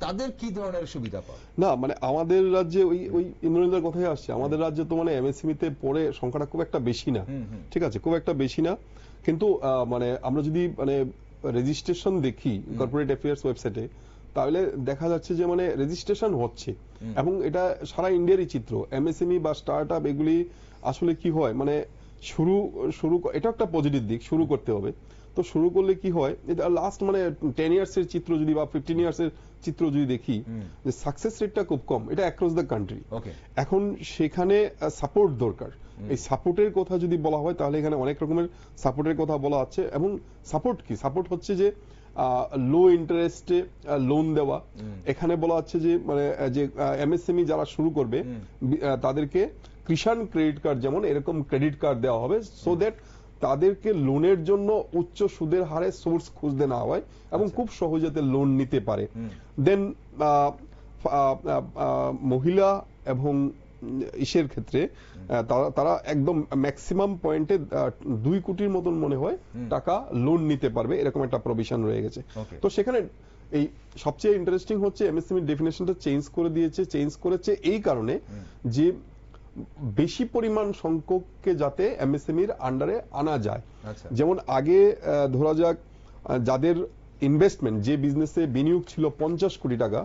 তাদের কি ধরনের সুবিধা পাবে? না, মানে আমাদের রাজ্যে ওই ইন্দ্রনীন্দ্রের কথাই আসছে, আমাদের রাজ্যে তো মানে এমএসএমই তে পড়ে সংখ্যাটা খুব একটা বেশি না, ঠিক আছে, খুব একটা বেশি না, কিন্তু মানে আমরা যদি মানে রেজিস্ট্রেশন দেখি কর্পোরেট অ্যাফেয়ার্স ওয়েবসাইটে, তাহলে দেখা যাচ্ছে যে মানে রেজিস্ট্রেশন হচ্ছে, এবং এটা সারা ইন্ডিয়ারই চিত্র। এমএসএমই বা স্টার্ট আপ এগুলি আসলে কি হয়, মানে শুরু এটা একটা পজিটিভ দিক, শুরু করতে হবে। তো শুরু করলে কি হয়, এটা লাস্ট মানে 10 ইয়ার্স এর চিত্র যদি বা 15 ইয়ার্স এর চিত্র যদি দেখি, যে সাকসেস রেটটা খুব কম, এটা অ্যাক্রস দ্য কান্ট্রি। এখন সেখানে সাপোর্ট দরকার, এই সাপোর্টের কথা যদি বলা হয় তাহলে এখানে অনেক রকমের সাপোর্টের কথা বলা আছে। এবং সাপোর্ট কি, সাপোর্ট হচ্ছে যে লো ইন্টারেস্টে লোন দেওয়া। এখানে বলা হচ্ছে যে মানে যে এমএসএমই যারা শুরু করবে তাদেরকে কিষাণ ক্রেডিট কার্ড যেমন এরকম ক্রেডিট কার্ড দেওয়া হবে, সো দ্যাট তাদেরকে লোনের জন্য উচ্চ সুদের হারে সোর্স খুঁজতে না হয় এবং খুব সহজে লোন নিতে পারে। দেন মহিলা এবং ইসের ক্ষেত্রে তারা একদম ম্যাক্সিমাম পয়েন্টে 2 কোটির মতন মনে হয় টাকা লোন নিতে পারবে, এরকম একটা প্রভিশন রয়ে গেছে। তো সেখানে এই সবচেয়ে ইন্টারেস্টিং হচ্ছে এমএসএমই ডেফিনেশনটা চেঞ্জ করেছে এই কারণে যে বেশি পরিমাণ সংখ্যককে যাতে এমএসএমইর আন্ডারে আনা যায়। যেমন আগে ধরা যাক যাদের ইনভেস্টমেন্ট, যে বিজনেসে বিনিয়োগ ছিল 50 কোটি টাকা,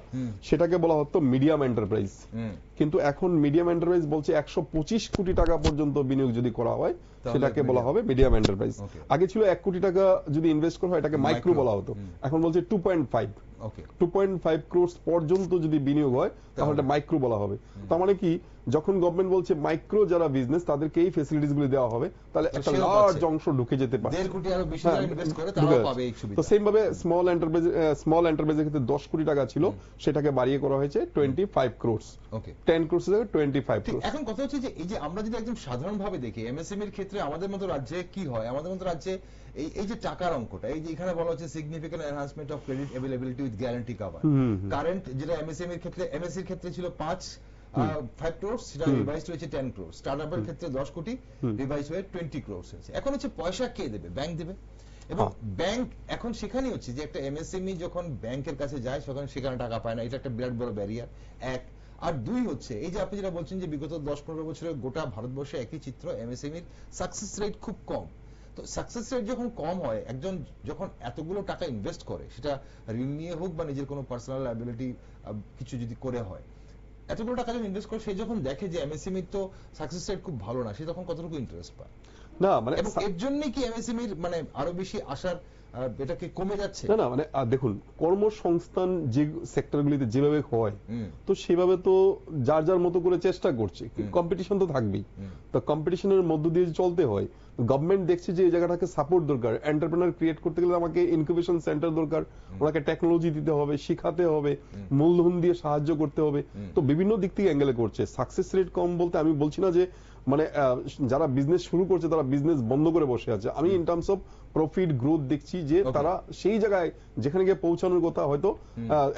সেটাকে বলা হতো মিডিয়াম এন্টারপ্রাইজ, কিন্তু এখন মিডিয়াম এন্টারপ্রাইজ বলছে 125 কোটি টাকা পর্যন্ত বিনিয়োগ যদি করা হয় সেটাকে বলা হবে মিডিয়াম এন্টারপ্রাইজ। আগে ছিল 1 কোটি টাকা যদি ইনভেস্ট করা হয় এটাকে মাইক্রো বলা হতো, এখন বলছে 2.5 2.5 ক্রোর্স পর্যন্ত যদি বিনিয়োগ হয় তাহলে এটা মাইক্রো বলা হবে। তার মানে কি, যখন গভর্নমেন্ট বলছে মাইক্রো যারা বিজনেস তাদেরকে এই ফ্যাসিলিটিস গুলো দেওয়া হবে, তাহলে একটা লার্জ অংশ ঢুকে যেতে পারে। তো সেম ভাবে স্মল এন্টারপ্রাইজের ক্ষেত্রে 10 কোটি টাকা ছিল, সেটাকে বাড়িয়ে করা হয়েছে 25 ক্রোর্স, 10 ক্রোর্স থেকে 25 ক্রোর্স। এখন কথা হচ্ছে যে এই যে আমরা যদি একদম সাধারণ ভাবে দেখি এমএসএমই এর ক্ষেত্রে আমাদের মতো রাজ্যে কি হয়, আমাদের মতো রাজ্যে এই যে টাকার অঙ্কটা, এই যে এখানে বলা হচ্ছে significant enhancement of credit availability with guarantee cover, current যেটা এমএসএমই এর ক্ষেত্রে, এমএসসি এর ক্ষেত্রে ছিল 5 ক্রোর্স, সেটা রিভাইজড হয়েছে 10 ক্রোর্স, স্টার্টআপের ক্ষেত্রে 10 কোটি রিভাইজ হয়ে 20 ক্রোর্স হয়েছে। এখন হচ্ছে পয়সা কে দেবে? ব্যাংক দেবে। এবং ব্যাংক এখন সেখানেই হচ্ছে যে একটা এমএসএমই যখন ব্যাংকের কাছে যায় তখন সেখানে টাকা পায় না, এটা একটা বিরাট বড় ব্যারিয়ার এক। আর দুই হচ্ছে এই যে আপনি যেটা বলছেন যে বিগত 10-15 বছরে গোটা ভারতবর্ষে একই চিত্র, এমএসএমইর সাকসেস রেট খুব কম। তো সাকসেস রেট যখন কম হয়, একজন যখন এতগুলো টাকা ইনভেস্ট করে, সেটা ঋণ নিয়ে হোক বা নিজের কোনো পার্সোনাল লায়াবিলিটি কিছু যদি করে হয়, এতগুলো টাকা যখন ইনভেস্ট করে, সে যখন দেখে যে এমএসএমইর তো সাকসেস রেট খুব ভালো না, সে তখন কতটুকু ইন্টারেস্ট পায় না, মানে এর জন্যই কি এমএসএমইর মানে আরো বেশি আসার এটা কি কমে যাচ্ছে? না, মানে দেখুন, কর্মসংস্থান যে সেক্টরগুলিতে যেভাবে হয়, তো সেভাবে তো যার যার মতো করে চেষ্টা করছে, কম্পিটিশন তো থাকবেই। তো কম্পিটিশনের মধ্য দিয়ে চলতে হয়। গভর্নমেন্ট দেখছে যে এই জায়গাটাকে সাপোর্ট দরকার, এন্টারপ্রেনার ক্রিয়েট করতে গেলে আমাকে ইনকিউবেশন সেন্টার দরকার, ওনাকে টেকনোলজি দিতে হবে, শিখাতে হবে, মূলধন দিয়ে সাহায্য করতে হবে। তো বিভিন্ন দিক থেকে অ্যাঙ্গেলে করছে। সাকসেস রেট কম বলতে আমি বলছি না যে মানে যারা বিজনেস শুরু করছে তারা বিজনেস বন্ধ করে বসে আছে। আমি in terms of profit growth দেখছি যে তারা সেই জায়গায় যেখানে গিয়ে পৌঁছানোর কথা, হয়তো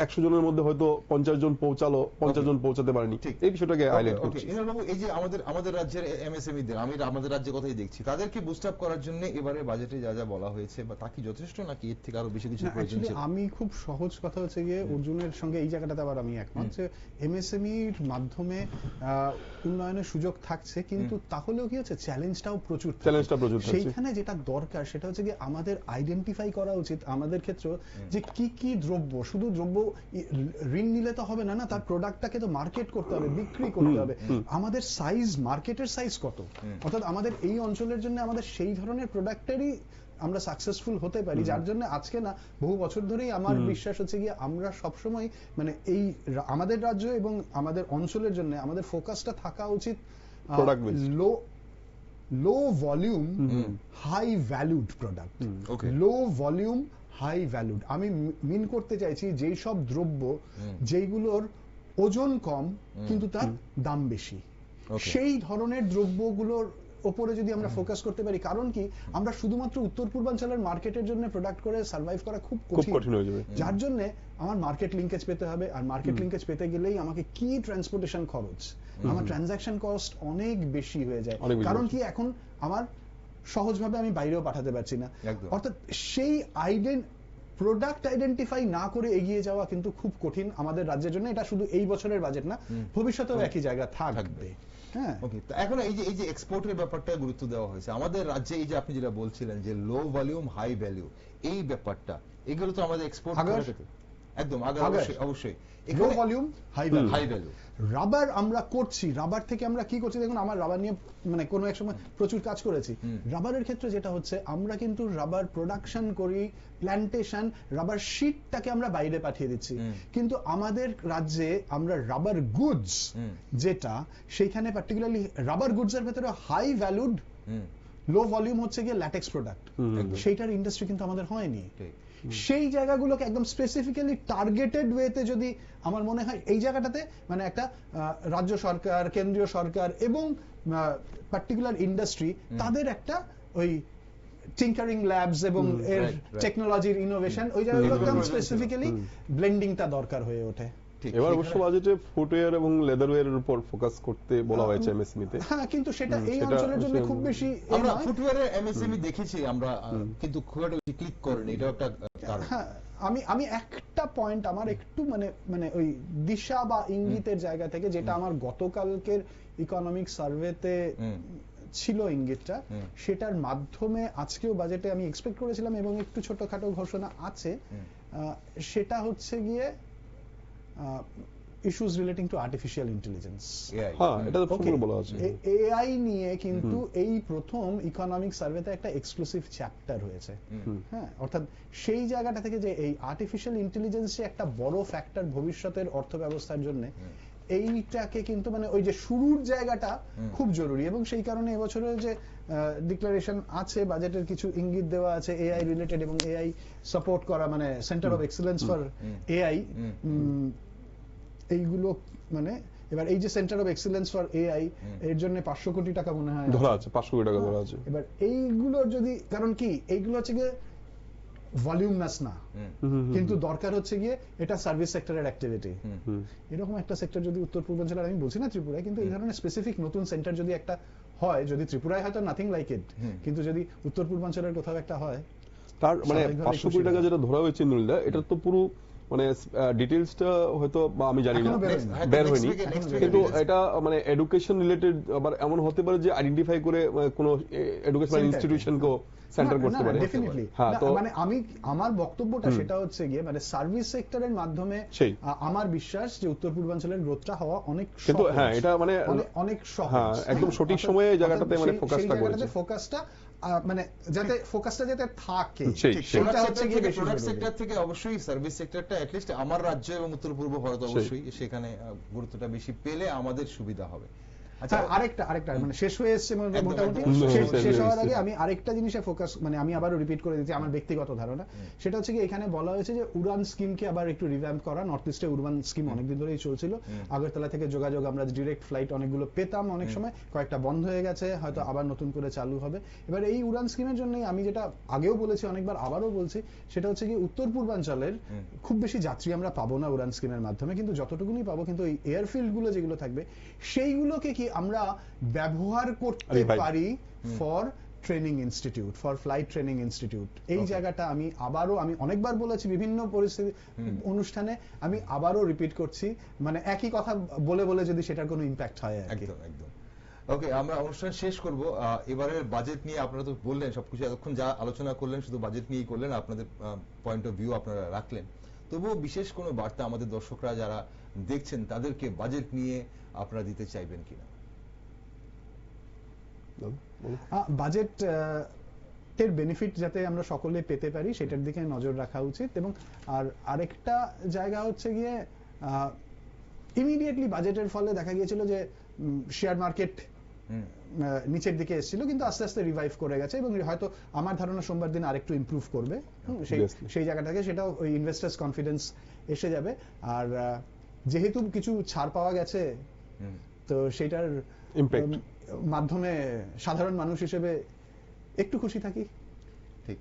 100 জনের মধ্যে হয়তো 50 জন পৌঁছালো, 50 জন পৌঁছাতে পারেনি, এই বিষয়টাকে হাইলাইট করছি। এই যে আমাদের রাজ্যের এমএসএমই দের, আমি আমাদের রাজ্যের কথাই দেখছি, তাদেরকে বুস্ট আপ করার জন্য এবারে বাজেটে যা যা বলা হয়েছে, বা তা কি যথেষ্ট নাকি এর থেকে আরো বেশি কিছু প্রয়োজন ছিল? আমি খুব সহজ কথা হচ্ছে গিয়ে অর্জুনের সঙ্গে এই জায়গাটাতে আবার আমি একমত যে এমএসএমইর মাধ্যমে উন্নয়নের সুযোগ থাকছে, কিন্তু তাহলেও কি হচ্ছে, চ্যালেঞ্জটাও প্রচুর। সেইখানে যেটা দরকার সেটা হচ্ছে গিয়ে আমাদের আইডেন্টিফাই করা উচিত আমাদের ক্ষেত্রে যে কি কি দ্রব্য, শুধু দ্রব্য ঋণ নিলে তো হবে না, না তার প্রোডাক্টটাকে তো মার্কেট করতে হবে, বিক্রি করতে হবে। আমাদের সাইজ, মার্কেটের সাইজ কত, অর্থাৎ আমাদের এই অঞ্চলের জন্য আমাদের সেই ধরনের প্রোডাক্টেরই আমরা সাকসেসফুল হতে পারি, যার জন্য আজকে না বহু বছর ধরেই আমার বিশ্বাস হচ্ছে গিয়ে আমরা সবসময় মানে এই আমাদের রাজ্য এবং আমাদের অঞ্চলের জন্য আমাদের ফোকাসটা থাকা উচিত low volume high valued product. Low volume high valued আমি মিন করতে চাইছি যেই সব দ্রব্য যেইগুলোর ওজন কম কিন্তু তার দাম বেশি, সেই ধরনের দ্রব্যগুলোর ওপরে যদি আমরা ফোকাস করতে পারি। কারণ কি, আমরা শুধুমাত্র উত্তর পূর্বাঞ্চলের মার্কেটের জন্য প্রোডাক্ট করে সার্ভাইভ করা খুব কঠিন হয়ে যাবে, যার জন্য আমার মার্কেট লিঙ্কেজ পেতে হবে। আর মার্কেট লিঙ্কেজ পেতে গেলেই আমাকে কি ট্রান্সপোর্টেশন খরচ, আমার ট্রানজাকশন কস্ট অনেক বেশি হয়ে যায়। কারণ কি, এখন আমার সহজভাবে আমি বাইরেও পাঠাতে পারছি না। অর্থাৎ সেই প্রোডাক্ট আইডেন্টিফাই না করে এগিয়ে যাওয়া কিন্তু খুব কঠিন আমাদের রাজ্যের জন্য। এটা শুধু এই বছরের বাজেট না, ভবিষ্যতেও একই জায়গা থাকবে। এখন এই যে এক্সপোর্টের ব্যাপারটা গুরুত্ব দেওয়া হয়েছে আমাদের রাজ্যে, এই যে আপনি যেটা বলছিলেন যে লো ভলিউম হাই ভ্যালু, এই ব্যাপারটা এগুলো তো আমাদের এক্সপোর্ট একদম অবশ্যই low volume high value. Rubber আমরা করছি, রাবার থেকে আমরা কি করছি দেখুন, আমার রাবার নিয়ে মানে কোনো এক সময় প্রচুর কাজ করেছি। রাবারের ক্ষেত্রে যেটা হচ্ছে, আমরা কিন্তু রাবার প্রোডাকশন করি, প্ল্যান্টেশন, রাবার শিটটাকে আমরা বাইরে পাঠিয়ে দিচ্ছি, কিন্তু আমাদের রাজ্যে আমরা রাবার গুডস যেটা, সেইখানে পার্টিকুলারলি রাবার গুডস এর ভেতরে হাই ভ্যালুড লো ভলিউম হচ্ছে গিয়ে ল্যাটেক্স প্রোডাক্ট, সেইটার ইন্ডাস্ট্রি কিন্তু আমাদের হয়নি। সেই জায়গাগুলোকে একদম স্পেসিফিক্যালি টার্গেটেড ওয়েতে যদি, আমার মনে হয় এই জায়গাটাতে মানে একটা রাজ্য সরকার, কেন্দ্রীয় সরকার এবং পার্টিকুলার ইন্ডাস্ট্রি তাদের একটা ওই টিঙ্কারিং ল্যাবস এবং এর টেকনোলজির ইনোভেশন, ওই জায়গাগুলোকে স্পেসিফিক্যালি ব্লেন্ডিংটা দরকার হয়ে ওঠে। এবার অবশ্য বাজেটে ফুটওয়্যার এবং লেদারওয়্যারের উপর ফোকাস করতে বলা হয়েছে এমএসএমই তে। হ্যাঁ, কিন্তু সেটা এই অঞ্চলের জন্য খুব বেশি আমরা ফুটওয়্যারের এমএসএমই দেখেছি আমরা, কিন্তু খুব একটা ক্লিক করেনি, এটা একটা কারণ। হ্যাঁ, আমি একটা পয়েন্ট আমার একটু মানে ওই দিশা বা ইঙ্গিতের জায়গা থেকে, যেটা আমার গতকালকের ইকোনমিক সার্ভেতে ছিল ইঙ্গিতটা, সেটার মাধ্যমে আজকেও বাজেটে আমি এক্সপেক্ট করেছিলাম এবং একটু ছোটখাটো ঘোষণা আছে। সেটা হচ্ছে গিয়ে issues relating to artificial intelligence. হ্যাঁ, এটা তো সুন্দর বলা আছে। এআই নিয়ে কিন্তু এই প্রথম ইকোনমিক সার্ভেতে একটা এক্সক্লুসিভ চ্যাপ্টার হয়েছে। হ্যাঁ, অর্থাৎ সেই জায়গাটা থেকে যে এই আর্টিফিশিয়াল ইন্টেলিজেন্স একটা বড় ফ্যাক্টর ভবিষ্যতের অর্থ ব্যবস্থার জন্য, এইটাকে কিন্তু মানে ওই যে শুরুর জায়গাটা খুব জরুরি। এবং সেই কারণে এবছরের যে ডিক্লারেশন আছে, বাজেটের কিছু ইঙ্গিত দেওয়া আছে এআই রিলেটেড এবং এআই সাপোর্ট করা, মানে centre of excellence for AI, এইগুলো মানে এবার এই যে centre of excellence for AI এর জন্য 500 কোটি টাকা মনে হয় ধরা আছে, 500 কোটি টাকা ধরা আছে। এবার এইগুলো যদি, কারণ কি এইগুলো হচ্ছে গিয়ে ভলিউমাস না, কিন্তু দরকার হচ্ছে গিয়ে এটা সার্ভিস সেক্টরের অ্যাক্টিভিটি। এরকম একটা সেক্টর যদি উত্তর পূর্বাঞ্চলের, আমি বলছি না ত্রিপুরায়, কিন্তু এই ধরনের স্পেসিফিক নতুন সেন্টার যদি একটা হয়, যদি ত্রিপুরায় হয়তো নাথিং লাইক ইট, কিন্তু যদি উত্তর পূর্বাঞ্চলের কোথাও একটা হয়, তার মানে 500 কোটি টাকা যেটা ধরা হয়েছে নীলদা, এটা তো পুরো মানে ডিটেইলসটা হয়তো বা আমি জানি না, বের হয়নি, কিন্তু এটা মানে এডুকেশন রিলেটেড, আবার এমন হতে পারে যে আইডেন্টিফাই করে কোনো এডুকেশনাল ইনস্টিটিউশনকে সেন্টার করতে পারে। ডেফিনেটলি। মানে আমি আমার বক্তব্যটা সেটা হচ্ছে গিয়ে মানে সার্ভিস সেক্টরের মাধ্যমে আমার বিশ্বাস যে উত্তর পূর্বাঞ্চলের গ্রোথটা হওয়া অনেক সহজ। কিন্তু হ্যাঁ, এটা মানে অনেক সহজ, হ্যাঁ, একদম সঠিক সময়ে এই জায়গাটাতে মানে ফোকাসটা করেছে, ফোকাসটা মানে যাতে ফোকাসটা যাতে থাকে, সেটা হচ্ছে গিয়ে প্রোডাক্ট সেক্টর থেকে অবশ্যই সার্ভিস সেক্টরটা অ্যাট লিস্ট আমার রাজ্য এবং উত্তর পূর্ব ভারত অবশ্যই সেখানে গুরুত্বটা বেশি পেলে আমাদের সুবিধা হবে। আচ্ছা, আরেকটা মানে শেষ হয়ে এসেছে মোটামুটি, শেষ হওয়ার আগে আমি আরেকটা জিনিসে ফোকাস, মানে আমি আবারও রিপিট করে দিচ্ছি আমার ব্যক্তিগত ধারণা, সেটা হচ্ছে কি এখানে বলা হয়েছে যে উড়ান স্কিমকে আবার একটু রিভ্যাম্প করা। নর্থ ইস্টে উড়ান স্কিম অনেকদিন ধরেই চলছিল, আগরতলা থেকে যোগাযোগ আমরা ডিরেক্ট ফ্লাইট অনেকগুলো পেতাম, অনেক সময় কয়েকটা বন্ধ হয়ে গেছে, হয়তো আবার নতুন করে চালু হবে। এবার এই উড়ান স্কিমের জন্যই আমি যেটা আগেও বলেছি অনেকবার, আবারও বলছি, সেটা হচ্ছে কি উত্তর পূর্বাঞ্চলের খুব বেশি যাত্রী আমরা পাবো না উড়ান স্কিমের মাধ্যমে, কিন্তু যতটুকুনি পাবো, কিন্তু এই এয়ারফিল্ড গুলো যেগুলো থাকবে সেইগুলোকে কি আমরা ব্যবহার করতে পারি for training institute, for flight training institute. এই জায়গাটা আমি অনেকবার বলেছি বিভিন্ন পরিস্থিতি অনুষ্ঠানে, আমি আবারও রিপিট করছি, মানে একই কথা বলে বলে যদি সেটার কোনো ইম্প্যাক্ট হয়। একদম একদম। ওকে, আমরা অনুষ্ঠান শেষ করব। এবারের বাজেট নিয়ে আপনারা তো বললেন সবকিছু, এতক্ষণ যা আলোচনা করলেন শুধু বাজেট নিয়েই করলেন, আপনাদের পয়েন্ট অফ ভিউ আপনারা রাখলেন। তবুও বিশেষ কোনো বার্তা আমাদের দর্শকরা যারা দেখছেন তাদেরকে বাজেট নিয়ে আপনারা দিতে চাইবেন কিনা? বাজেট এর বেনিফিট যাতে আমরা সকলে পেতে পারি সেটার দিকে নজর রাখা উচিত। এবং আরেকটা জায়গা হচ্ছে গিয়ে ইমিডিয়েটলি বাজেটের ফলে দেখা গিয়েছিল যে শেয়ার মার্কেট নিচের দিকে এসেছিল, কিন্তু আস্তে আস্তে রিভাইভ করে গেছে এবং হয়তো আমার ধারণা সোমবার দিন আরেকটু ইমপ্রুভ করবে সেই জায়গাটাকে, সেটাও ওই ইনভেস্টার্স কনফিডেন্স এসে যাবে। আর যেহেতু কিছু ছাড় পাওয়া গেছে, তো সেটার ইমপ্যাক্ট মাধ্যমে সাধারণ মানুষ হিসেবে একটু খুশি থাকি। ঠিক।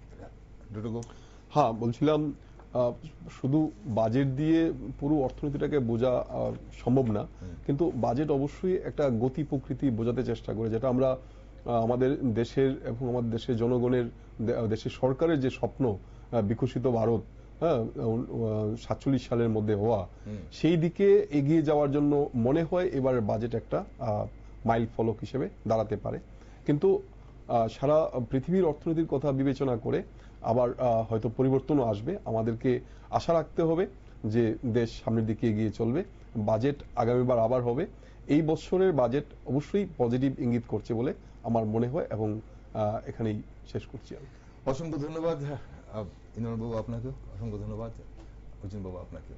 হ্যাঁ, বলছিলাম শুধু বাজেট দিয়ে পুরো অর্থনীতিটাকে বোঝা সম্ভব না, কিন্তু বাজেট অবশ্যই একটা গতি প্রকৃতি বোঝাতে চেষ্টা করে, যেটা আমরা আমাদের দেশের এবং আমাদের দেশের জনগণের, দেশের সরকারের যে স্বপ্ন বিকশিত ভারত 47 সালের মধ্যে হওয়া, সেই দিকে এগিয়ে যাওয়ার জন্য মনে হয় এবার বাজেট একটা মাইল ফলক হিসেবে দাঁড়াতে পারে। কিন্তু সারা পৃথিবীর অর্থনীতির কথা বিবেচনা করে আবার হয়তো পরিবর্তনও আসবে। আমাদেরকে আশা রাখতে হবে যে দেশ সামনের দিকে এগিয়ে চলবে। বাজেট আগামীবার আবার হবে। এই বছরের বাজেট অবশ্যই পজিটিভ ইঙ্গিত করছে বলে আমার মনে হয়, এবং এখানেই শেষ করছি আমি। অসংখ্য ধন্যবাদ ইন্দ্রনাথ বাবু, আপনাকে অসংখ্য ধন্যবাদ অর্জুন বাবু আপনাকে।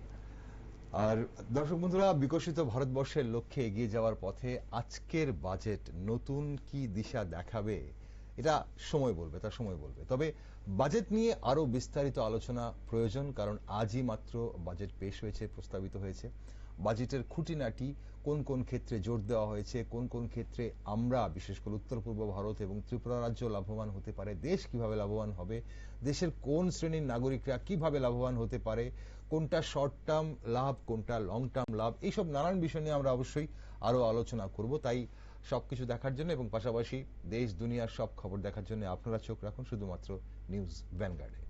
আর দর্শক বন্ধুরা, বিকশিত ভারতবর্ষের লক্ষ্যে এগিয়ে যাওয়ার পথে আজকের বাজেট নতুন কি দিশা দেখাবে এটা সময় বলবে, তা সময় বলবে। তবে বাজেট নিয়ে আরো বিস্তারিত আলোচনা প্রয়োজন, কারণ আজই মাত্র বাজেট পেশ হয়েছে, প্রস্তাবিত হয়েছে। বাজেটের খুঁটিনাটি কোন কোন ক্ষেত্রে জোর দেওয়া হয়েছে, কোন কোন ক্ষেত্রে আমরা বিশেষ করে উত্তর পূর্ব ভারত এবং ত্রিপুরা রাজ্য লাভবান হতে পারে, দেশ কিভাবে লাভবান হবে, দেশের কোন শ্রেণীর নাগরিকরা কিভাবে লাভবান হতে পারে, কোনটা শর্ট টার্ম লাভ, কোনটা লং টার্ম লাভ, এইসব নানান বিষয় নিয়ে আমরা অবশ্যই আরো আলোচনা করব। তাই সবকিছু দেখার জন্য এবং পাশাপাশি দেশ দুনিয়ার সব খবর দেখার জন্য আপনারা চোখ রাখুন শুধুমাত্র নিউজ ভ্যানগার্ডে।